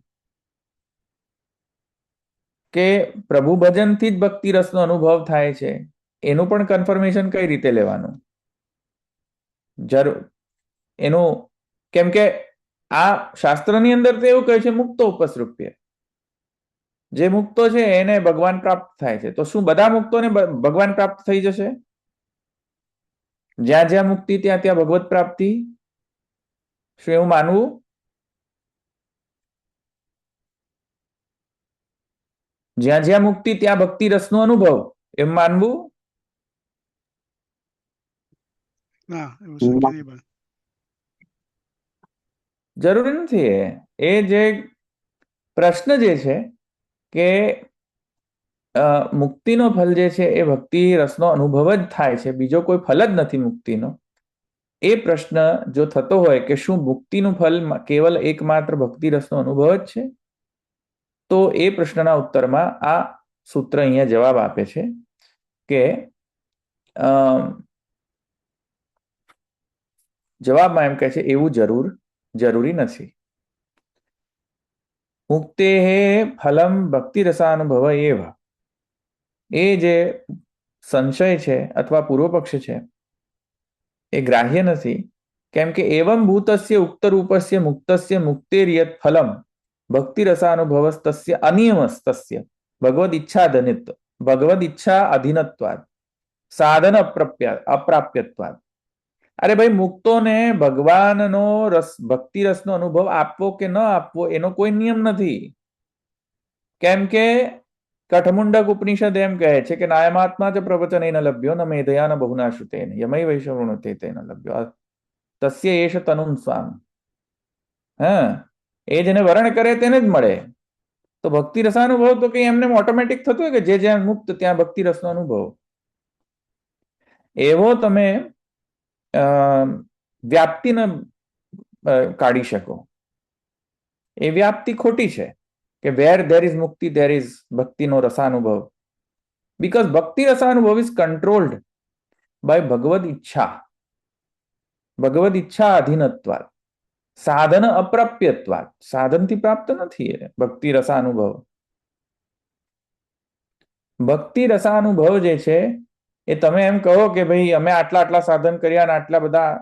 કે પ્રભુ ભજનથી જ ભક્તિ રસનો અનુભવ થાય છે, એનું પણ કન્ફર્મેશન કઈ રીતે લેવાનું? જરૂર એનું, કેમ કે આ શાસ્ત્રની અંદર તો એવું કહે છે મુક્તો ઉપસૃપ્ય, જે મુક્તો છે એને ભગવાન પ્રાપ્ત થાય છે. તો શું બધા મુક્તોને ભગવાન પ્રાપ્ત થઈ જશે? જ્યાં જ્યાં મુક્તિ ત્યાં ત્યાં ભગવત પ્રાપ્તિ, શું એવું માનવું? જ્યાં જ્યાં મુક્તિ ત્યાં ભક્તિ રસનો અનુભવ, એમ માનવું? ના, એવું શક્ય નહીં બને. જરૂરી નથી. એ જે પ્રશ્ન જે છે કે મુક્તિનો ફલ જે છે એ ભક્તિ રસનો અનુભવ જ થાય છે, બીજો કોઈ ફલ જ નથી મુક્તિનો. એ પ્રશ્ન જો થતો હોય કે શું મુક્તિનું ફલ કેવલ એકમાત્ર ભક્તિ રસનો અનુભવ જ છે, તો એ પ્રશ્નના ઉત્તરમાં આ સૂત્ર અહીંયા જવાબ આપે છે કે જવાબમાં એમ કહે છે એવું જરૂરી નથી. મુક્તે ફલમ ભક્તિ રસાનુભવ એવ, એ જે સંશય છે અથવા પૂર્વ પક્ષ છે એ ગ્રાહ્ય નથી. કેમ કે એવમ ભૂતસ્ય ઉક્ત રૂપસ્ય મુક્તસ્ય મુક્તેર્યત ફલમ ભક્તિ રસાનુભવસ્તસ્ય અનિયમસ્તસ્ય ભગવદ ઈચ્છા અધીનત્વાદ સાધન અપ્રાપ્યત્વાદ. અરે ભાઈ, મુક્તોને ભગવાનનો ભક્તિ રસનો અનુભવ આપવો કે ન આપવો એનો કોઈ નિયમ નથી. કેમ કે કઠમુંડક ઉપનિષદ એમ કહે છે કે નાયમાત્મા ચ પ્રવચન ન લભ્યો ન મેધયા ન બહુના શ્રુતેન યમય વૈશ્વૃણુતે તેન લભ્યો તસ્ય એષ તનુમ સ્વામ. એ જેને વરણ કરે તેને જ મળે. તો ભક્તિ રસાનુભવ તો કઈ એમને ઓટોમેટિક થતું હોય કે જે જ્યાં મુક્ત ત્યાં ભક્તિ રસનો અનુભવ? એવો તમે વ્યાપ્તિને કાઢી શકો. એ વ્યાપ્તિ ખોટી છે કે વેર ધેર ઇઝ મુક્તિ ધેર ઇઝ ભક્તિનો રસાનુભવ. બીકોઝ ભક્તિ રસાનુભવ ઇઝ કંટ્રોલ્ડ બાય ભગવદ ઈચ્છા અધીનત્વાદ સાધન અપ્રાપ્યત્વાદ. સાધનથી પ્રાપ્ત નથી એ ભક્તિ રસાનુભવ. ભક્તિ રસાનુભવ જે છે એ તમે એમ કહો કે ભાઈ અમે આટલા સાધન કર્યા અને આટલા બધા,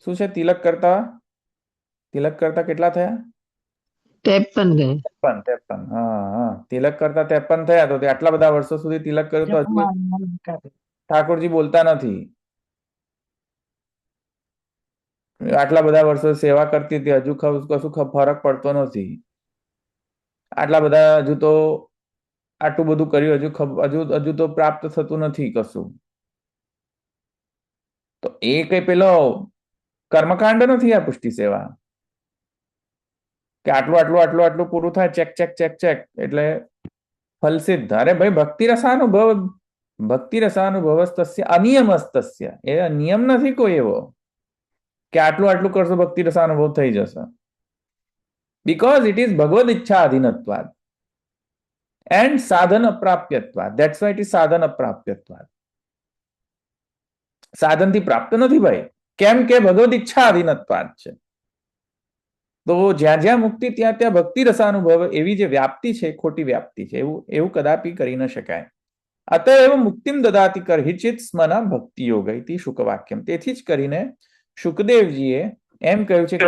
શું છે, તિલક કરતા કેટલા થયા? 53 ગયા. 53. હા, તિલક કરતા 53 થયા. તો આટલા બધા વર્ષો સુધી તિલક કર્યું તો હજુ ઠાકોરજી બોલતા નથી. આટલા બધા વર્ષો સેવા કરતી હતી, હજુ કશું ફરક પડતો નથી. આટલા બધા હજુ તો આટલું બધું કર્યું, હજુ તો પ્રાપ્ત થતું નથી કશું. તો એ કઈ પેલો કર્મકાંડ નથી આ પુષ્ટિ સેવા કે આટલું પૂરું થાય, ચેક એટલે ફલસિદ્ધ. અરે ભાઈ, ભક્તિ રસાનુભવસ્તસ્ય અનિયમસ્તસ્ય, એ નિયમ નથી કોઈ એવો કે આટલું કરશો ભક્તિ રસાનુભવ થઈ જશે. બીકોઝ ઇટ ઇઝ ભગવદ ઈચ્છા અધીનત્વાદ એન્ડ સાધન અપ્રાપ્યત્વાદ. ધેટ્સ વાય ઇટ ઇઝ સાધન અપ્રાપ્યત્વાદ. સાધનથી પ્રાપ્ત નથી ભાઈ. કેમ કે ભગવદ ઈચ્છા અધીનત્વાદ છે. તો જ્યાં જ્યાં મુક્તિ ત્યાં ત્યાં ભક્તિ રસાનુભવ, એવી જે વ્યાપ્તિ છે ખોટી વ્યાપ્તિ છે, એવું કદાપી કરી ન શકાય. અતએવ મુક્તિમ દદાતિ કરહિચિત સ્મન ભક્તિ યોગ ઇતિ શુકવાક્યમ. તેથી જ કરીને શુકદેવજીએ એમ કહ્યું છે કે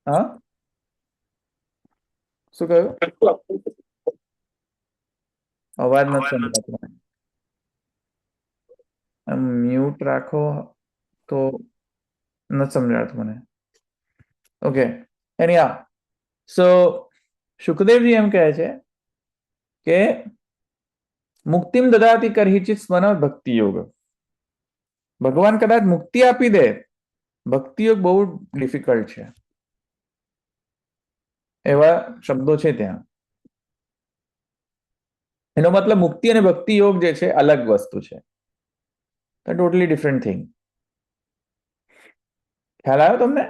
હા, શું કહ્યું? અવાજ નથી સંભળાતો મને. આમ મ્યુટ રાખો તો નથી સમજાતું મને. ઓકે, એની સો સુખદેવજી એમ કહે છે કે મુક્તિમ દદાતિ કરહિચિત સ્મન ભક્તિ યોગ. ભગવાન કદાચ મુક્તિ આપી દે, ભક્તિ યોગ બહુ ડિફિકલ્ટ છે. એવા શબ્દો છે ત્યાં. એનો મતલબ મુક્તિ અને ભક્તિ યોગ જે છે અલગ વસ્તુ છે, ટોટલી ડિફરન્ટ થિંગ. ખ્યાલ આવ્યો તમને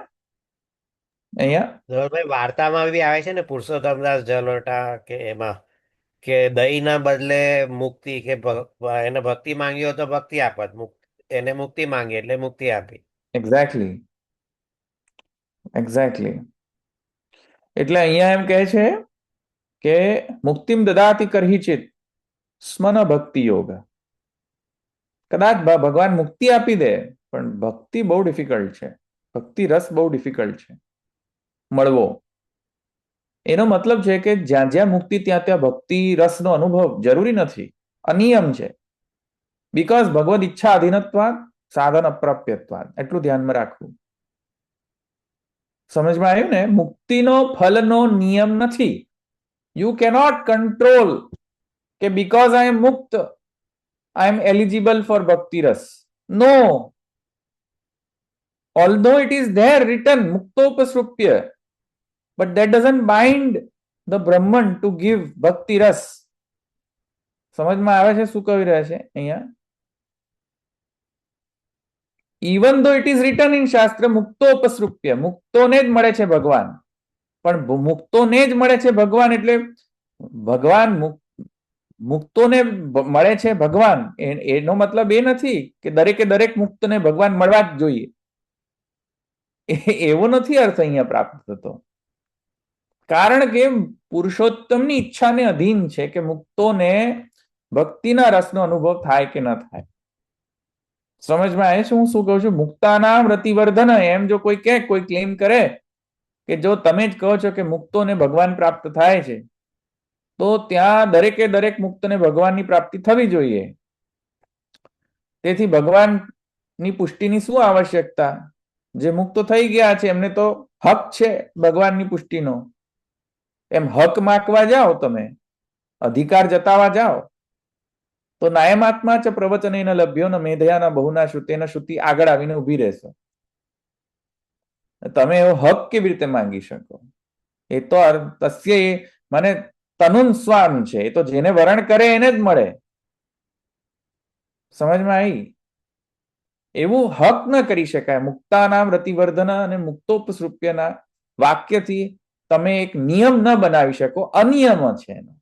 અહીંયા? ધવલભાઈ વાર્તામાં બી આવે છે ને પુરુષોત્તમદાસ જલોટા કે એમાં કે દહીંના બદલે મુક્તિ કે એને ભક્તિ માંગી હોય તો ભક્તિ આપત, એને મુક્તિ માંગી એટલે મુક્તિ આપી. એક્ઝેક્ટલી. એટલે અહીંયા એમ કહે છે કે મુક્તિમ દદાતિ કરહિચિત સ્મન ભક્તિ યોગ. કદાચ ભગવાન મુક્તિ આપી દે, પણ ભક્તિ બહુ ડિફિકલ્ટ છે, ભક્તિ રસ બહુ ડિફિકલ્ટ છે મળવો. એનો મતલબ છે કે જ્યાં જ્યાં મુક્તિ ત્યાં ત્યાં ભક્તિ રસનો અનુભવ જરૂરી નથી, અનિયમ છે. બીકોઝ ભગવદ ઈચ્છા અધીનત્વાદ સાધન અપ્રાપ્યત્વાદ, એટલું ધ્યાનમાં રાખવું. સમજમાં આવ્યું ને? મુક્તિનો ફલનો નિયમ નથી. યુ કેનોટ કંટ્રોલ કે બીકોઝ આઈ એમ મુક્ત I am eligible for bhakti ras. No. Although it is there written muktopasrupya, but that doesn't bind the Brahman to give bhakti ras. સમજમાં આવે છે શું કહી રહ્યા છે અહીંયા? Even though it is written in શાસ્ત્ર મુક્તોપસૃપ્ય, મુક્તોને જ મળે છે ભગવાન, પણ મુક્તોને જ મળે છે ભગવાન એટલે ભગવાન મુક્તોને મળે છે ભગવાન, એનો મતલબ એ નથી કે દરેકે દરેક મુક્તને ભગવાન મળવા જ જોઈએ, એવો નથી અર્થ અહીંયા પ્રાપ્ત થતો. કારણ કે પુરુષોત્તમની ઈચ્છાને અધીન છે કે મુક્તોને ભક્તિના રસનો અનુભવ થાય કે ન થાય. સમજમાં આવે છે હું શું કહું છું? મુક્તાનામ રતિવર્ધન, એમ જો કોઈ કહે, કોઈ ક્લેમ કરે કે જો તમે જ કહો છો કે મુક્તોને ભગવાન પ્રાપ્ત થાય છે, તો ત્યાં દરેકે દરેક મુક્તને ભગવાનની પ્રાપ્તિ થવી જોઈએ. તેથી ભગવાનની પુષ્ટિની શું આવશ્યકતા? જે મુક્ત થઈ ગયા છે એમને તો હક છે ભગવાનની પુષ્ટિનો. એમ હક માગવા જાઓ, તમે અધિકાર જતાવા જાઓ, તો નાયમાત્મા ચ પ્રવચનેન લભ્યો ન મેધયાના બહુના શ્રુતેન શ્રુતિ આગળ આવીને ઉભી રહેશો. તમે એવો હક કેવી રીતે માંગી શકો? એ તો તસ્ય મને તનુન સ્વામ છે, એ તો જેને વરણ કરે એને જ મળે. સમજમાં આવી? એવું હક ન કરી શકાય. મુક્તાનામ રતિવર્ધન અને મુક્તોપસૃપ્યના વાક્યથી તમે એક નિયમ ન બનાવી શકો, અનિયમ છે એનો.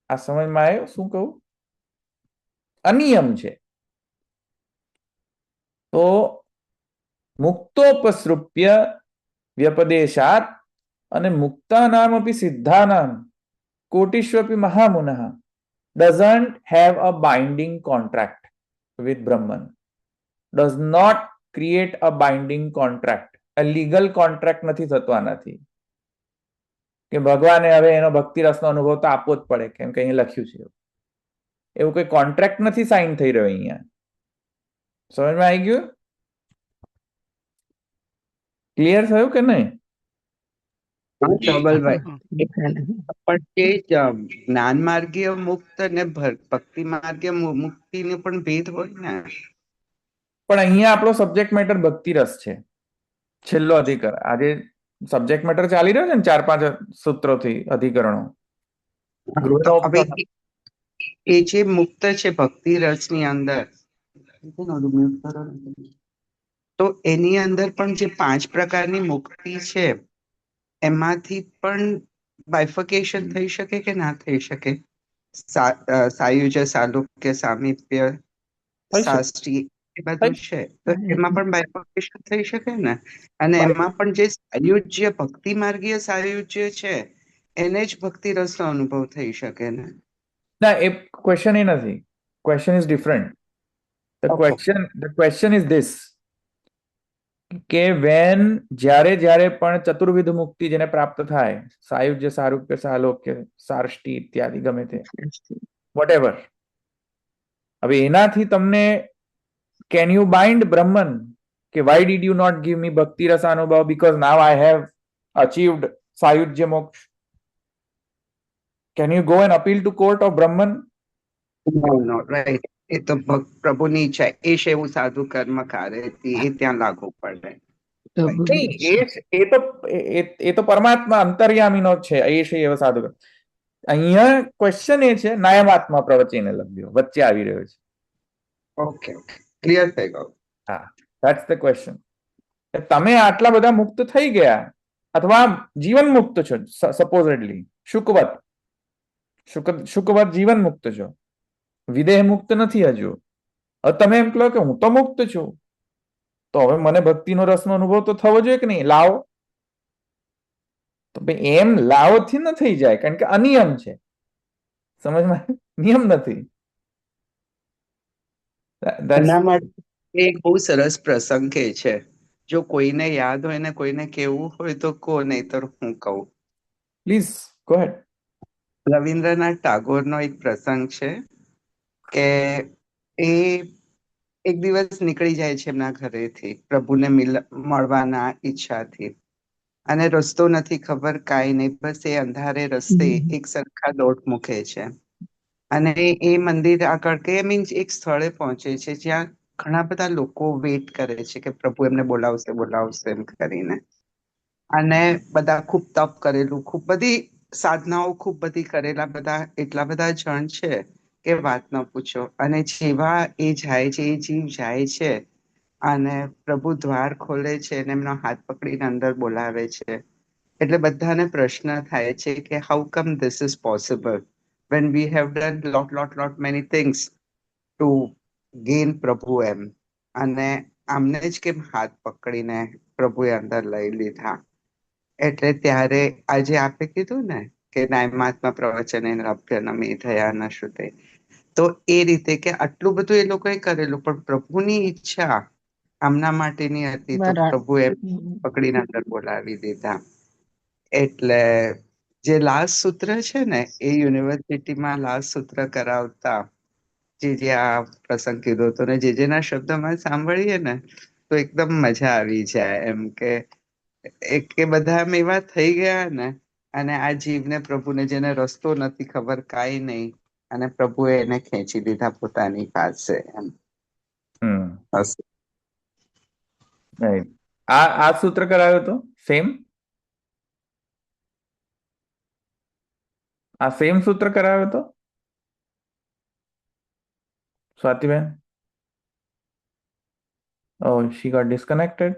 આ સમજમાં આવ્યો શું કહું? અનિયમ છે. તો મુક્તોપસૃપ્ય વ્યપદેશાત અને મુક્તાનામ અપી સિદ્ધાનામ કોટિષ્વપી મહામુનઃ doesn't have a binding contract with Brahman, does not create a binding contract. A legal contract નથી થતો આનાથી કે ભગવાને હવે એનો ભક્તિ રસનો અનુભવ તો આપવો જ પડે કેમ કે અહીં લખ્યું છે. એવું કોઈ કોન્ટ્રાક્ટ નથી સાઇન થઈ રહ્યો અહીંયા. સમજમાં આવી ગયું? ક્લિયર થયું કે નહીં? ધવલભાઈ, પણ તે જ્ઞાન માર્ગીય મુક્ત અને ભક્તિ માર્ગીય મુક્તિનો પણ ભેદ હોય ને. પણ અહીંયા આપણો સબ્જેક્ટ મેટર ભક્તિ રસ છે, છેલ્લો અધિકાર. આજે સબ્જેક્ટ મેટર ચાલી રહ્યો છે ને 4-5 સૂત્રોથી અધિકરણો. હવે એ જે મુક્ત છે ભક્તિ રસ ની અંદર, તો એની અંદર પણ જે 5 પ્રકારની મુક્તિ છે એમાંથી પણ બાયફિકેશન થઈ શકે કે ના થઈ શકે? સાયુજ્ય, સાલોક્ય, સામીપ્ય, શાસ્ત્રી એ બધું છે, તો એમાં પણ બાયફિકેશન થઈ શકે ને? અને એમાં પણ જે સાયુજ્ય ભક્તિ માર્ગીય સાયુજ્ય છે એને જ ભક્તિ રસનો અનુભવ થઈ શકે ને? ના, એ ક્વેશ્ચન એ નથી. Question is different. The question is this કે જ્યારે જ્યારે પણ ચતુર્વિધ મુક્તિ જેને પ્રાપ્ત થાય, સાયુજ્ય, સારૂપ્ય, સાલોક્ય, સાર્ષ્ટી ઇત્યાદિ ગમે તે, વોટ એવર. હવે એનાથી તમને કેન યુ બાઇન્ડ બ્રહ્મન કે why did you not give me ભક્તિ રસાનુભવ because now I have achieved સાયુજ્ય મોક્ષ? Can you go and appeal to court of Brahman? No right. એ તો પ્રભુની ઈચ્છા એ છે એવું સાધુ કર્મ કરે એ ત્યાં લાગુ પડે. નહીં, એ તો પરમાત્મા અંતર્યામીનો જ છે, એ છે એવો સાધુ. અહીંયા ક્વેશ્ચન એ છે નાયમાત્મા પ્રવચીને લખ્યો, વચ્ચે આવી રહ્યો છે. ઓકે ઓકે, ક્લિયર થઈ ગયું. હા, ધેટ્સ ધ ક્વેશ્ચન. તમે આટલા બધા મુક્ત થઈ ગયા અથવા જીવન મુક્ત છો, સપોઝેડલી શુકવત જીવન મુક્ત છો, વિદેહ મુક્ત નથી હજુ. હવે તમે એમ કહો કે હું તો મુક્ત છું, તો હવે મને ભક્તિનો રસનો અનુભવ તો થવો જોઈએ કે નહીં? લાવો. તો ભાઈ એમ લાવોથી ન થઈ જાય, કારણ કે અનિયમ છે. સમજમાં? નિયમ નથી. એના માટે એક બહુ સરસ પ્રસંગ કે છે, જો કોઈને યાદ હોય ને કોઈને કેવું હોય તો કો, નહીતર હું કહું. પ્લીઝ ગો હેડ. રવિન્દ્રનાથ ટાગોરનો એક પ્રસંગ છે કે એ એક દિવસ નીકળી જાય છે એમના ઘરેથી પ્રભુને મળવાના ઈચ્છાથી, અને રસ્તો નથી ખબર, કાંઈ નહીં, બસ એ અંધારે રસ્તે એક સરખા દોટ મૂકે છે અને એ મંદિર આગળ કે મીન્સ એક સ્થળે પહોંચે છે જ્યાં ઘણા બધા લોકો વેઇટ કરે છે કે પ્રભુ એમને બોલાવશે એમ કરીને. અને બધા ખૂબ તપ કરેલું, ખૂબ બધી સાધનાઓ ખૂબ બધી કરેલા, બધા એટલા બધા જણ છે કે વાત ન પૂછો. અને જેવા એ જાય છે, એ જીવ જાય છે અને પ્રભુ દ્વાર ખોલે છે અને એમનો હાથ પકડીને અંદર બોલાવે છે. એટલે બધાને પ્રશ્ન થાય છે કે how come this is possible when we have done lot many things to gain પ્રભુ એમ. અને આમને જ કેમ હાથ પકડીને પ્રભુએ અંદર લઈ લીધા. એટલે ત્યારે આજે આપે કીધું ને કે નાયમાત્મા પ્રવચન અભ્યનમી થયા ન શ્રુતે, તો એ રીતે કે આટલું બધું એ લોકોએ કરેલું, પણ પ્રભુની ઈચ્છા આમના માટેની હતી તો પ્રભુએ પકડીને અંદર બોલાવી દીધા. એટલે જે લાસ્ટ સૂત્ર છે ને એ યુનિવર્સિટીમાં લાસ્ટ સૂત્ર કરાવતા જે આ પ્રસંગ કીધો હતો ને જેના શબ્દમાં સાંભળીએ ને તો એકદમ મજા આવી જાય એમ કે બધા એમ એવા થઈ ગયા ને, અને આ જીવને પ્રભુને જેને રસ્તો નથી ખબર, કાંઈ નહીં, અને પ્રભુએ એને ખેંચી લીધા પોતાની પાસે એમ. આ સૂત્ર કરાયો તો સેમ, આ સેમ સૂત્ર કરાયો તો સ્વાતિબેન? Oh, she got disconnected.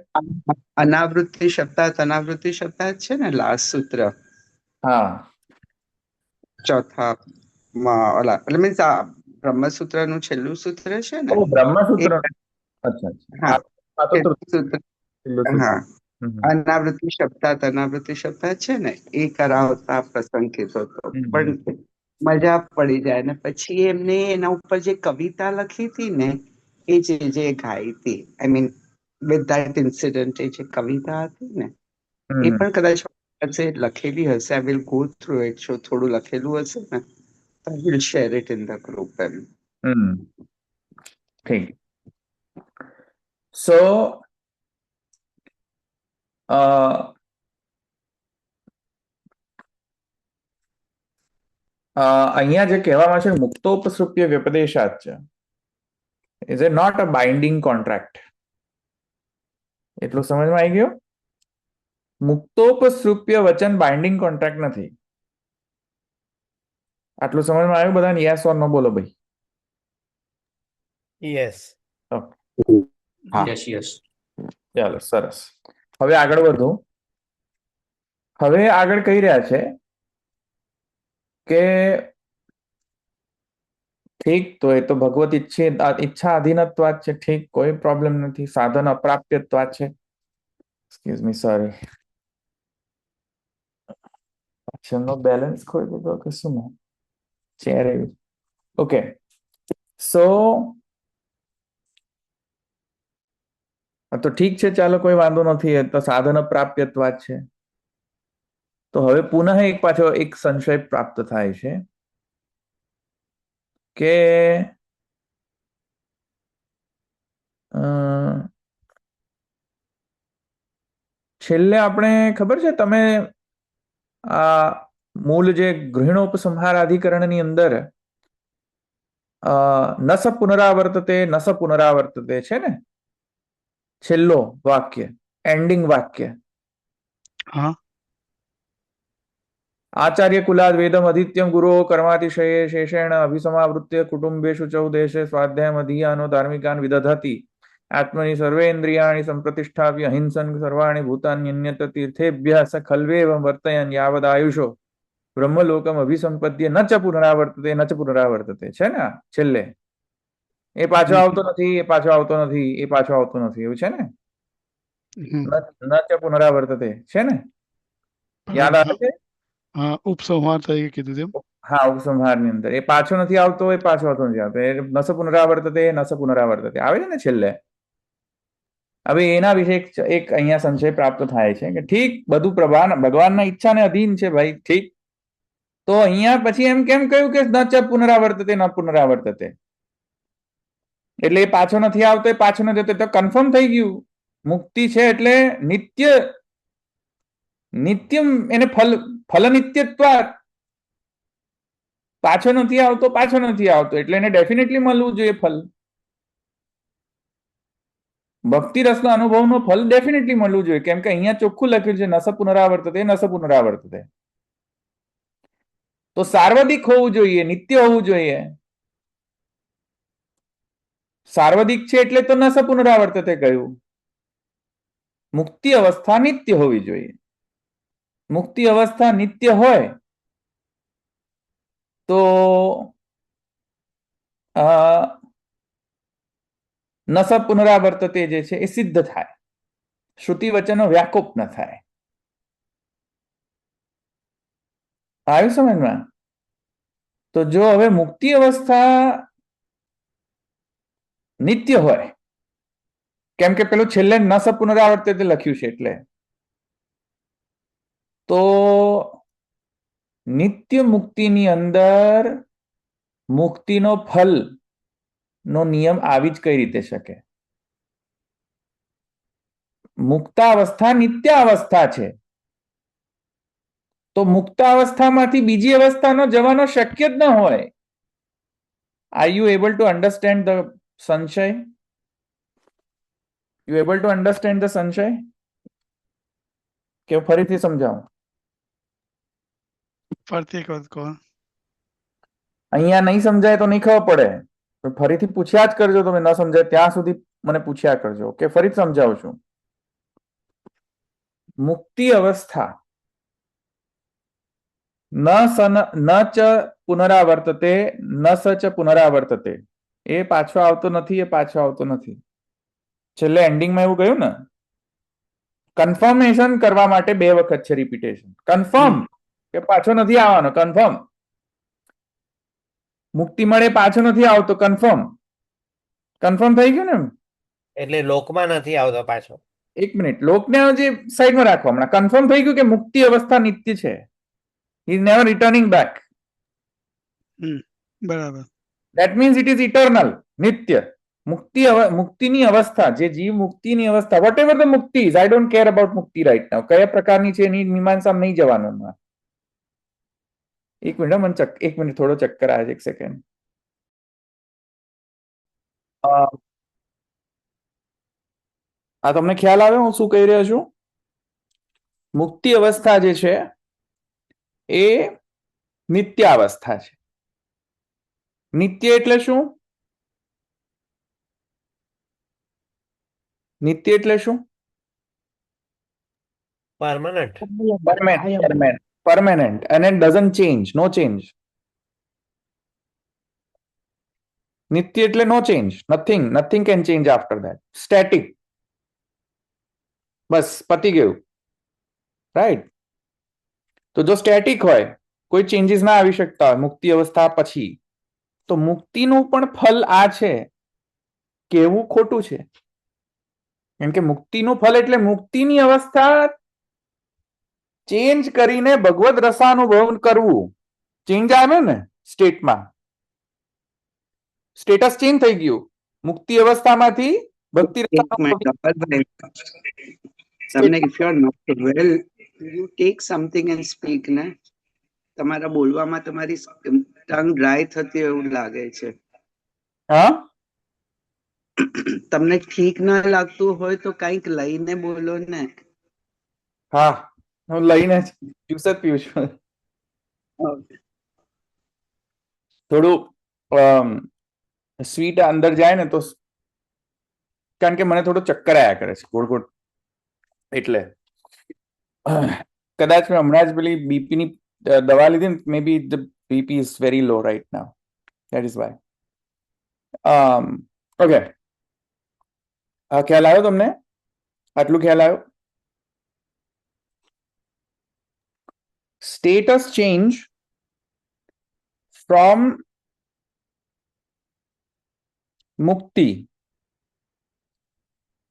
અનાવૃત્તિ શબ્દાત છે ને લાસ્ટ સૂત્ર, હા, ચોથા ઓલા એટલે મીન્સ આ બ્રહ્મસૂત્ર નું છેલ્લું સૂત્ર છે ને. બ્રહ્મસૂત્ર. અચ્છા, હા, આ તો સૂત્ર. છેલ્લું સૂત્ર. હા, અનાવૃત્તિ શબ્દાત છે ને એ કરાવતા પ્રસંગ કીધો હતો. પણ મજા પડી જાય. ને પછી એમને એના ઉપર જે કવિતા લખી હતી ને એ જે ગાઈ હતી, I mean with that incident, એ જે કવિતા હતી ને એ પણ કદાચ લખેલી હશે. I will go through it. જો થોડું લખેલું હશે ને તો I will share it in the group એમ. ઠીક. સો અહીંયા જે કહેવામાં છે મુક્તોપસૃપ્ય વ્યપદેશાચ is a not a binding contract. એટલું સમજમાં આવી ગયો? મુક્તોપસૃપ્ય વચન બાઇન્ડિંગ કોન્ટ્રાક્ટ નથી. આટલું સમજમાં આવ્યું બધાને? યસ ઓર નો બોલો ભાઈ. યસ. ચાલો, સરસ. હવે આગળ વધુ. હવે આગળ કહી રહ્યા છે કે ઠીક, તો એ તો ભગવત ઈચ્છા અધીનત્વાત છે. ઠીક, કોઈ પ્રોબ્લેમ નથી. સાધન અપ્રાપ્યત્વાત છે. એક્સક્યુઝ મી, સોરી, અક્ષરનો બેલેન્સ ખોઈ દીધો કે શું? ચેર આવ્યું. ઓકે, સો તો ઠીક છે, ચાલો, કોઈ વાંધો નથી. એ તો સાધન અપ્રાપ્યત્વાત છે. તો હવે પુનઃ એક પાછો એક સંશય પ્રાપ્ત થાય છે કે છેલ્લે આપણે ખબર છે તમે આ મૂળ જે ગૃહિણોપસંહાર અધિકરણની અંદર નસ પુનરાવર્તતે નસ પુનરાવર્તતે છે ને છેલ્લો વાક્ય એન્ડિંગ વાક્ય હા આચાર્ય કુલાદ વેદમ અધિત્યમ ગુરો કર્માતિશયે શેષેણ અભિસમાવૃત્ય કુટુંબેષુ ચૌદેશે સ્વાધ્યાયમ અધિયાનો ધાર્મિકાન વિદધતિ આત્મનિ સર્વેન્દ્રિયાણિ સંપ્રતિષ્ઠાપ્ય અહિંસન સર્વાણિ ભૂતાન્યન્યત તીર્થેભ્યઃ સ ખલ્વેવ વર્તયન યાવદ આયુષો બ્રહ્મલોકમ અભિસંપદ્ય ન ચ પુનરાવર્તતે ન ચ પુનરાવર્તતે છે ને છેલ્લે એ પાછો આવતો નથી એ પાછો આવતો નથી એ પાછો આવતો નથી એવું છે ને ન ચ પુનરાવર્તતે છે ને યાદ આવે છે હા ઉપસંહાર તરીકે કીધું તેમ. હા ઉપસંહારની અંદર એ પાછો નથી આવતો એ પાછો આવતો નથી આવતો એ નસ પુનરાવર્તતે નસ પુનરાવર્તતે આવે છે ને છેલ્લે. હવે એના વિશે એક અહીંયા સંશય પ્રાપ્ત થાય છે કે ઠીક બધું ભગવાનના ઈચ્છાને અધીન છે ભાઈ ઠીક તો અહીંયા પછી એમ કેમ કહ્યું કે ન ચ પુનરાવર્તતે ન પુનરાવર્તતે એટલે એ પાછો નથી આવતો એ પાછો નથી આવતો તો કન્ફર્મ થઈ ગયું મુક્તિ છે એટલે નિત્ય નિત્યમ એને ફલ નિત્યત્વ પાછો નથી આવતો એટલે એને ડેફિનેટલી મળવું જોઈએ ફલ ભક્તિ રસનો અનુભવનો ફલ ડેફિનેટલી મળવું જોઈએ કેમ કે અહીંયા ચોખ્ખું લખ્યું છે નસ પુનરાવર્તતે તો સાર્વધિક હોવું જોઈએ નિત્ય હોવું જોઈએ સાર્વધિક છે એટલે તો નસ પુનરાવર્તતે કહ્યું મુક્તિ અવસ્થા નિત્ય હોવી જોઈએ મુક્તિ અવસ્થા નિત્ય હોય તો નસ પુનરાવર્તતે જે છે એ સિદ્ધ થાય શ્રુતિ વચનો વ્યાકોપ ન થાય આવ્યું સમજમાં તો જો હવે મુક્તિ અવસ્થા નિત્ય હોય કેમ કે પેલું છેલ્લે નસ પુનરાવર્તતે લખ્યું છે એટલે તો નિત્ય મુક્તિની અંદર મુક્તિનો ફલ નો નિયમ આવી જ કઈ રીતે શકે મુક્તાવસ્થા નિત્ય અવસ્થા છે તો મુક્તાવસ્થામાંથી બીજી અવસ્થાનો જવાનો શક્ય જ ન હોય are you able to understand the સંશય you able to understand the સંશય કે ફરીથી સમજાવું ફરતી એક વખત કહો. અહીંયા નહીં સમજાય તો નહીં ખબર પડે ફરીથી પૂછ્યા જ કરજો તમે ન સમજાય ત્યાં સુધી મને પૂછ્યા કરજો કે ફરીથી સમજાવું છું મુક્તિ અવસ્થા ન ચ પુનરાવર્તતે ન સ ચ પુનરાવર્તતે એ પાછો આવતો નથી છેલ્લે એન્ડિંગમાં એવું કહ્યું ને કન્ફર્મેશન કરવા માટે 2 વખત છે રિપીટેશન કન્ફર્મ કે પાછો નથી આવવાનો કન્ફર્મ મુક્તિ મળે પાછો નથી આવતો કન્ફર્મ થઈ ગયું ને એટલે લોકમાં નથી આવતો પાછો. એક મિનિટ લોકને જે સાઈડમાં રાખો હમણાં કન્ફર્મ થઈ ગયું કે મુક્તિ અવસ્થા નિત્ય છે ઇઝ નેવર રિટર્નિંગ બેક બરાબર. That means it is eternal નિત્ય મુક્તિની અવસ્થા જે જીવ મુક્તિની અવસ્થા વોટ એવર ધ મુક્તિ is I don't care about મુક્તિ રાઈટ નાઉ કયા પ્રકારની છે એની મીમાંસા નહીં જવાનું એક મિનિટ થોડો ચક્કર આવે છે એક સેકન્ડ આ તમને ખ્યાલ આવે હું શું કહી રહ્યો છું મુક્તિ અવસ્થા જે છે એ નિત્ય અવસ્થા છે નિત્ય એટલે શું નિત્ય એટલે શું permanent. permanent and it doesn't change no change nitya એટલે no change nothing can change after that static બસ પતી ગયું રાઈટ તો જો સ્ટેટિક હોય કોઈ ચેન્જીસ ના આવી શકતા હોય મુક્તિ અવસ્થા પછી તો મુક્તિનું પણ ફલ આ છે કેવું ખોટું છે કેમ કે મુક્તિનું ફલ એટલે મુક્તિની અવસ્થા ચેન્જ કરીને ભગવદ રસાનુભવ કરવું ચેન્જ આવે ને સ્ટેટમાં સ્ટેટસ ચેન્જ થઈ ગયું. મુક્તિ અવસ્થામાંથી ભક્તિ એક મિનિટ ગોપાલભાઈ, તમને if you are not well you take something and speak ને. તમારા બોલવામાં તમારી ટંગ ડ્રાય થતી એવું લાગે છે. હા તમને ઠીક ના લાગતું હોય તો કંઈક લઈને બોલો ને. હા હું લઈને જ્યુસ જ પીઉં છું. થોડું સ્વીટ અંદર જાય ને તો, કારણ કે મને થોડું ચક્કર આયા કરે છે ગોળ ગોળ, એટલે કદાચ મેં હમણાં જ પેલી બીપી ની દવા લીધી ને, maybe the BP is very low right now, that is why. Okay, ખ્યાલ આવ્યો તમને? આટલું ખ્યાલ આવ્યો? સ્ટેટસ ચેન્જ ફ્રોમ મુક્તિ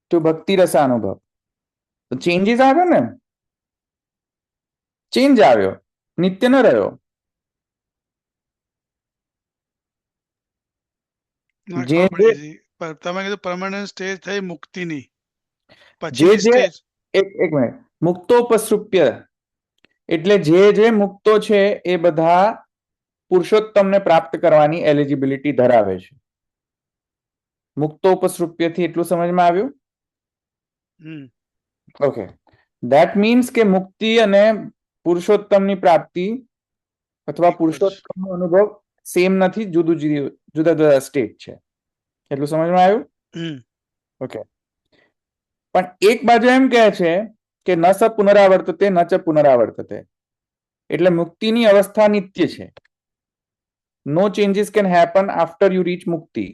ટુ ભક્તિ રસાનુભવ. તો ચેન્જીસ આવ્યો ને, ચેન્જ આવ્યો, નિત્ય ન રહ્યો. ના જે ખબર પડી ગઈ. પણ તમે કીધું પરમાનન્ટ સ્ટેજ થઈ મુક્તિની, જે પછીની જે સ્ટેજ એક મિનિટ, મુક્તોપસૃપ્ય એટલે જે મુક્તો છે એ બધા પુરુષોત્તમને પ્રાપ્ત કરવાની એલિજિબિલિટી ધરાવે છે. મુક્તોપસૃપ્યથી એટલું સમજમાં આવ્યું? ઓકે, ધેટ મીન્સ કે મુક્તિ અને પુરુષોત્તમની પ્રાપ્તિ અથવા પુરુષોત્તમનો અનુભવ સેમ નથી, જુદા જુદા સ્ટેટ છે. એટલું સમજમાં આવ્યું? ઓકે, પણ એક બાજુ એમ કહે છે કે ન સ પુનરાવર્તતે ન ચ પુનરાવર્તતે, એટલે મુક્તિની અવસ્થા નિત્ય છે. No changes can happen after you reach મુક્તિ.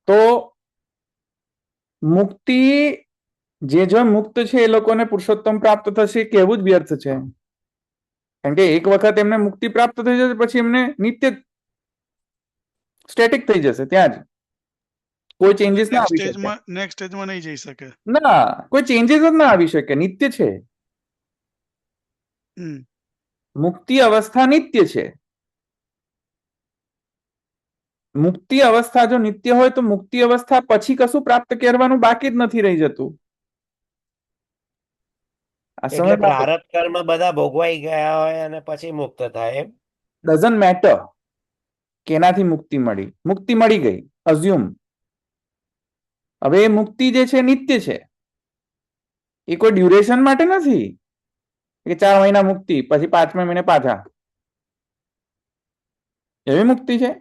તો મુક્તિ જે મુક્ત છે એ લોકોને પુરુષોત્તમ પ્રાપ્ત થશે કેવું જ વ્યર્થ છે, કારણ કે એક વખત એમને મુક્તિ પ્રાપ્ત થઈ જશે પછી એમને નિત્ય સ્ટેટિક થઈ જશે, ત્યાં જ કોઈ ચેન્જીસ ના આવી શકે. નેક્સ્ટ સ્ટેજમાં નહીં જઈ શકે. ના, કોઈ ચેન્જીસ જ ના આવી શકે, નિત્ય છે. મુક્તિ અવસ્થા નિત્ય છે. મુક્તિ અવસ્થા જો નિત્ય હોય તો મુક્તિ અવસ્થા પછી કશું પ્રાપ્ત કરવાનું બાકી જ નથી રહી જતું. એટલે પ્રારબ્ધ કર્મ બધા ભોગવાઈ ગયા હોય અને પછી મુક્ત થાય એમ. ડઝન્ટ મેટર કેનાથી મુક્તિ મળી, મુક્તિ મળી ગઈ, અઝ્યુમ. હવે એ મુક્તિ જે છે નિત્ય છે, એ કોઈ ડ્યુરેશન માટે નથી કે 4 મહિના મુક્તિ પછી 5મા મહિને પાછા, એવી મુક્તિ છે.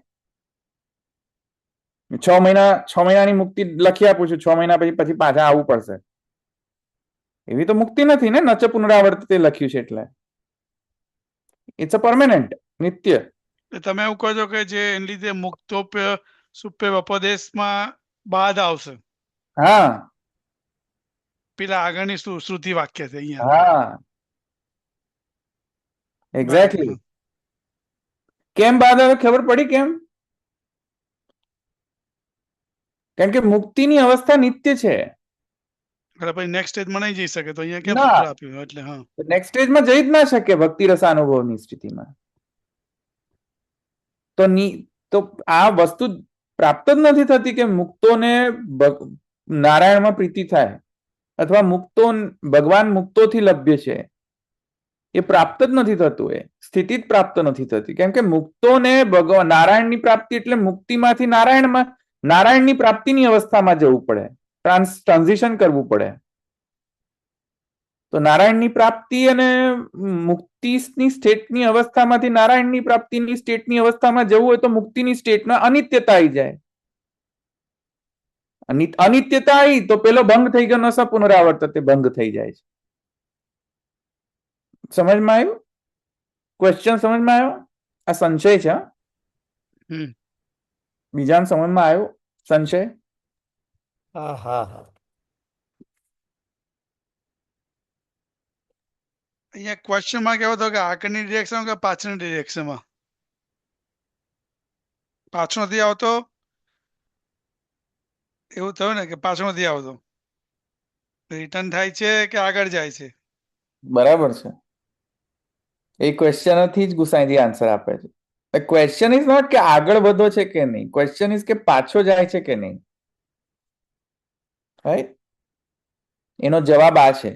6 મહિનાની મુક્તિ લખી આપું છું, 6 મહિના પછી પાછા આવવું પડશે, એવી તો મુક્તિ નથી ને. નચ પુનરાવર્તતે લખ્યું છે એટલે ઇટ્સ અ પરમેનન્ટ, નિત્ય. તમે એવું કહો છો કે જે એની લીધે મુક્તોપ્ય સુપ્ય વપદેશમાં બાદ આવશે. હા પેલા આગળની શ્રુતિ વાક્ય છે અહીંયા. હા એક્ઝેક્ટલી. કેમ બાદ આવે ખબર પડી કેમ? કારણ કે મુક્તિની અવસ્થા નિત્ય છે. પછી નેક્સ્ટ સ્ટેજમાં નહીં જઈ શકે, તો અહીંયા કેમ ના, સૂત્ર આપ્યું? એટલે હા, નેક્સ્ટ સ્ટેજમાં જઈ જ ના શકે ભક્તિ રસાનુભવની સ્થિતિમાં. તો આ વસ્તુ પ્રાપ્ત જ નથી થતી કે મુક્તોને નારાયણમાં પ્રીતિ થાય, અથવા મુક્તો ભગવાન મુક્તોથી લભ્ય છે, એ પ્રાપ્ત જ નથી થતું. એ સ્થિતિ જ પ્રાપ્ત નથી થતી, કેમ કે મુક્તોને ભગવાન નારાયણની પ્રાપ્તિ એટલે મુક્તિમાંથી નારાયણની પ્રાપ્તિની અવસ્થામાં જવું પડે, ટ્રાન્ઝિશન કરવું પડે. તો નારાયણની પ્રાપ્તિ અને મુક્તિની સ્ટેટની અવસ્થામાંથી નારાયણની પ્રાપ્તિની સ્ટેટની અવસ્થામાં જવું હોય તો મુક્તિની સ્ટેટમાં અનિત્યતા આવી જાય. અનિત્યતા આવી તો પેલો ભંગ થઈ ગયો, નસ પુનરાવર્તતે ભંગ થઈ જાય છે. સમજમાં આવ્યું? ક્વેશ્ચન સમજમાં આવ્યો? આ સંશય છે. બીજાને સમજમાં આવ્યો સંશય? હા હા હા. અહીંયા ક્વેશ્ચનમાં કેવો હતો કે આગળની ડિરેક્શન કે પાછળની ડિરેક્શનમાં? પાછળ નથી આવતો, એવું થયું ને કે પાછળ નથી આવતો, રિટર્ન થાય છે કે આગળ જાય છે? બરાબર છે. એ ક્વેશ્ચનથી જ ગુસાઈજી આન્સર આપે છે. ક્વેશ્ચન ઇઝ નોટ કે આગળ વધો છે કે નહીં, ક્વેશ્ચન ઇઝ કે પાછો જાય છે કે નહીં. રાઈટ? એનો જવાબ આ છે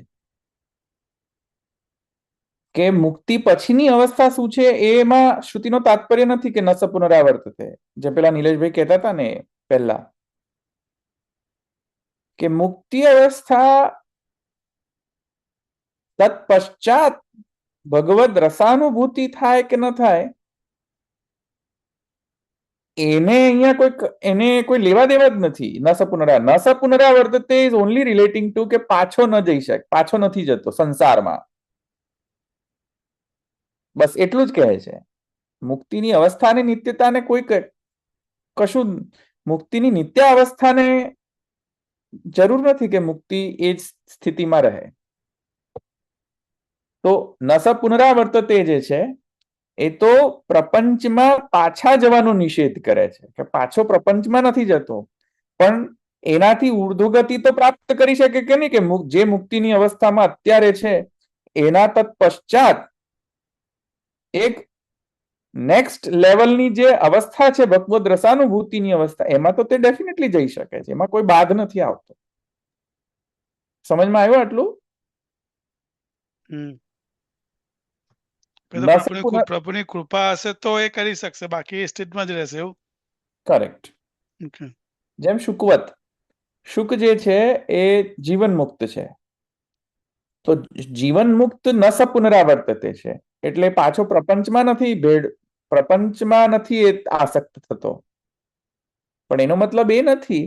કે મુક્તિ પછીની અવસ્થા શું છે એમાં શ્રુતિનો તાત્પર્ય નથી કે નસ પુનરાવર્તતે, જે પેલા નિલેશભાઈ કહેતા હતા ને પહેલા, કે મુક્તિ અવસ્થા તત્પશ્ચાત ભગવદ રસાનુભૂતિ થાય કે ન થાય એને કોઈ લેવા દેવા જ નથી. નસ પુનરાવર્તતે ઇઝ ઓનલી રિલેટિંગ ટુ કે પાછો ન જઈ શકે, પાછો નથી જતો સંસારમાં, બસ એટલું જ કહે છે. મુક્તિની અવસ્થાને નિત્યતાને કશું મુક્તિની નિત્ય અવસ્થાને જરૂર નથી કે મુક્તિ એ જ સ્થિતિમાં રહે. તો નસ પુનરાવર્તતે જે છે એ તો પ્રપંચમાં પાછા જવાનો નિષેધ કરે છે કે પાછો પ્રપંચમાં નથી જતો, પણ એનાથી ઉર્ધ્વગતિ તો પ્રાપ્ત કરી શકે કે નહીં, કે જે મુક્તિની અવસ્થામાં અત્યારે છે એના તત્પશ્ચાત એક નેક્સ્ટ લેવલની જે અવસ્થા છે ભગવદ રસાનુભૂતિની અવસ્થા, એમાં તો તે ડેફિનેટલી જઈ શકે છે, એમાં કોઈ બાધ નથી આવતો. સમજમાં આવ્યું આટલું? પ્રભુની કૃપા હશે તો એ કરી શકશે, બાકી એ સ્ટેટમાં જ રહેશે એવું. કરેક્ટ. જેમ શુક જે છે એ જીવન મુક્ત છે, તો જીવન મુક્ત નસ પુનરાવર્તતે છે, એટલે પાછો પ્રપંચમાં નથી એ આસક્ત થતો, પણ એનો મતલબ એ નથી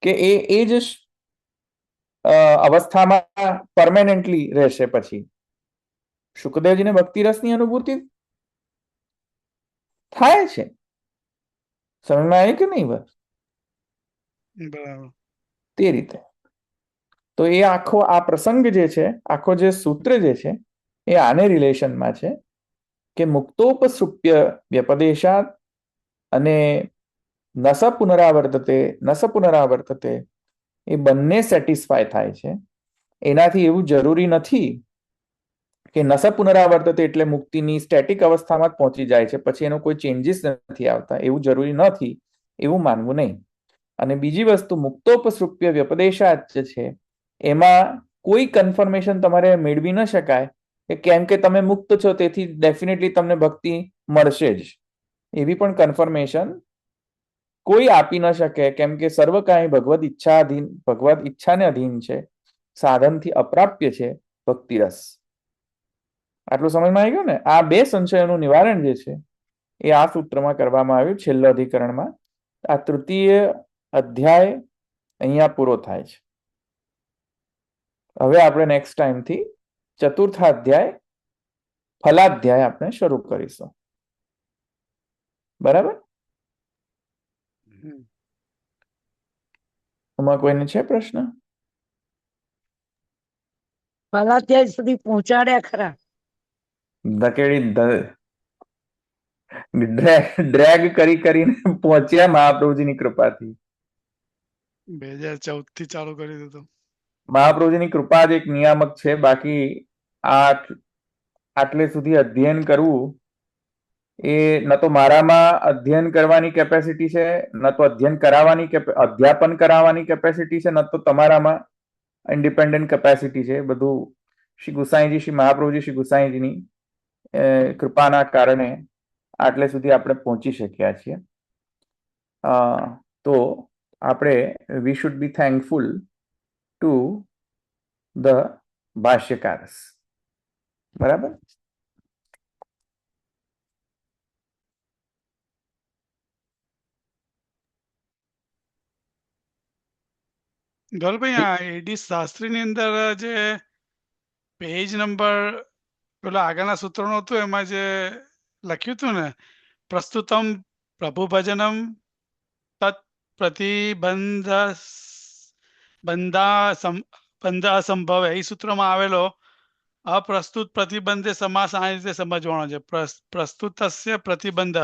કે એ જ અવસ્થામાં પરમેનન્ટલી રહેશે. પછી શુકદેવજીને ભક્તિ રસની અનુભૂતિ થાય છે. સમજમાં આવી કે નહીં? બસ બરાબર. તે રીતે તો એ આખો આ પ્રસંગ જે છે, આખો જે સૂત્ર જે છે એ આને રિલેશનમાં છે કે મુક્તોપસૃપ્ય વ્યપદેશાત અને નસ પુનરાવર્તતે એ બંને સેટિસ્ફાય થાય છે. એનાથી એવું જરૂરી નથી કે નસ પુનરાવર્તતે એટલે મુક્તિની સ્ટેટિક અવસ્થામાં જ પહોંચી જાય છે, પછી એનો કોઈ ચેન્જીસ નથી આવતા, એવું જરૂરી નથી, એવું માનવું નહીં. અને બીજી વસ્તુ, મુક્તોપસૃપ્ય વ્યપદેશાત જે છે એમાં કોઈ કન્ફર્મેશન તમારે મેળવી ન શકાય કે કેમ કે તમે મુક્ત છો તેથી ડેફિનેટલી તમને ભક્તિ મળશે જ, એવી પણ કન્ફર્મેશન કોઈ આપી ન શકે, કેમ કે સર્વ કાંઈ ભગવદ ઈચ્છાને અધીન છે, સાધનથી અપ્રાપ્ય છે ભક્તિ રસ. આટલું સમજમાં આવી ગયું ને? આ બે સંશયોનું નિવારણ જે છે એ આ સૂત્રમાં કરવામાં આવ્યું, છેલ્લા અધિકરણમાં. આ તૃતીય અધ્યાય અહીંયા પૂરો થાય છે. હવે આપણે નેક્સ્ટ ટાઈમથી ચતુર્થાધ્યાય ફલાધ્યાય આપણે શરૂ કરીશું. બરાબર? આમાં કોઈને છે પ્રશ્ન? ફલાધ્યાય સુધી પહોંચાડ્યા ખરા? ડ્રેગ કરીને પહોંચ્યા મહાપ્રભુજીની કૃપાથી. 2014 થી ચાલુ કરી દીધું. મહાપ્રભુજીની કૃપા જ એક નિયામક છે, બાકી આટલે સુધી અધ્યયન કરવું એ ન તો મારામાં અધ્યયન કરવાની કેપેસિટી છે, ન તો અધ્યાપન કરાવવાની કેપેસિટી છે, ન તો તમારામાં ઇન્ડિપેન્ડન્ટ કેપેસિટી છે. બધું શ્રી ગુસાઈજી, શ્રી મહાપ્રભુજી, શ્રી ગુસાઈજીની કૃપાના કારણે આટલે સુધી આપણે પહોંચી શક્યા છીએ. તો આપણે we should be thankful to the ભાષ્યકારસ. બરાબર? ધવલભાઈ, આ એડી શાસ્ત્રીની અંદર જે પેજ નંબર પેલા આગળના સૂત્રનું હતું એમાં જે લખ્યું હતું ને, પ્રસ્તુતમ પ્રભુ ભજનમ તત્ બંધા અસંભવ, એ સૂત્રમાં આવેલો અપ્રસ્તુત પ્રતિબંધે સમાસ આ રીતે સમજવાનો છે. પ્રસ્તુતસ્ય પ્રતિબંધ,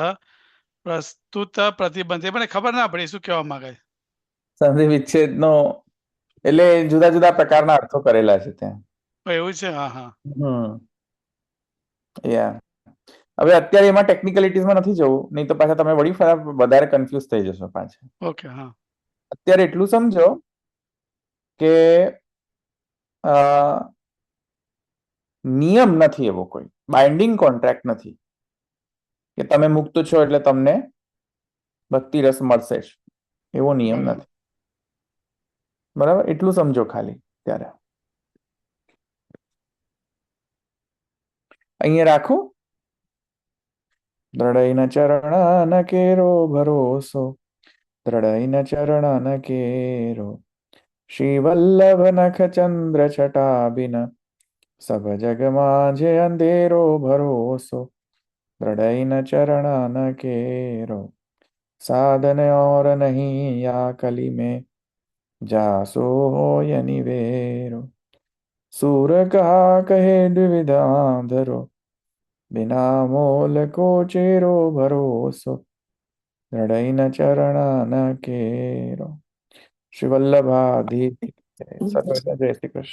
પ્રસ્તુત પ્રતિબંધ, એ મને ખબર ના પડી શું કહેવા માંગે છે. સંધિ વિચ્છેદનો એટલે જુદા જુદા પ્રકારના અર્થો કરેલા છે ત્યાં. એવું છે? હા. યા હવે અત્યારે એમાં ટેકનિકલિટીઝમાં નથી જવું, નહીં તો પાછા તમે વળી વધારે કન્ફ્યુઝ થઈ જશો પાછા. ઓકે, હા. અત્યારે એટલું સમજો કે અ, નિયમ નથી, એવો કોઈ બાઇન્ડિંગ કોન્ટ્રાક્ટ નથી કે તમે મુક્ત છો એટલે તમને ભક્તિ રસ મળશે જ, એવો નિયમ નથી. બરાબર, એટલું સમજો ખાલી. ત્યારે અહીંયા રાખું. દ્રઢૈન ચરણ કેરો ભરોસો, દ્રઢૈન ચરણ કેરો, શ્રી વલ્લભ નખ ચંદ્ર છટાબિન, સબ જગ માঝে અંધેરો ભરોસો, દ્રઢૈન ચરણ કેરો, साधन और नहीं या कली में, जासो होय निवेरो, सूर कहा कहे द्विविधा धरो, बिना मोल को चेरो भरोसो, दृढ़ चरण केरो. श्री वल्लभाधि. जय श्री कृष्ण.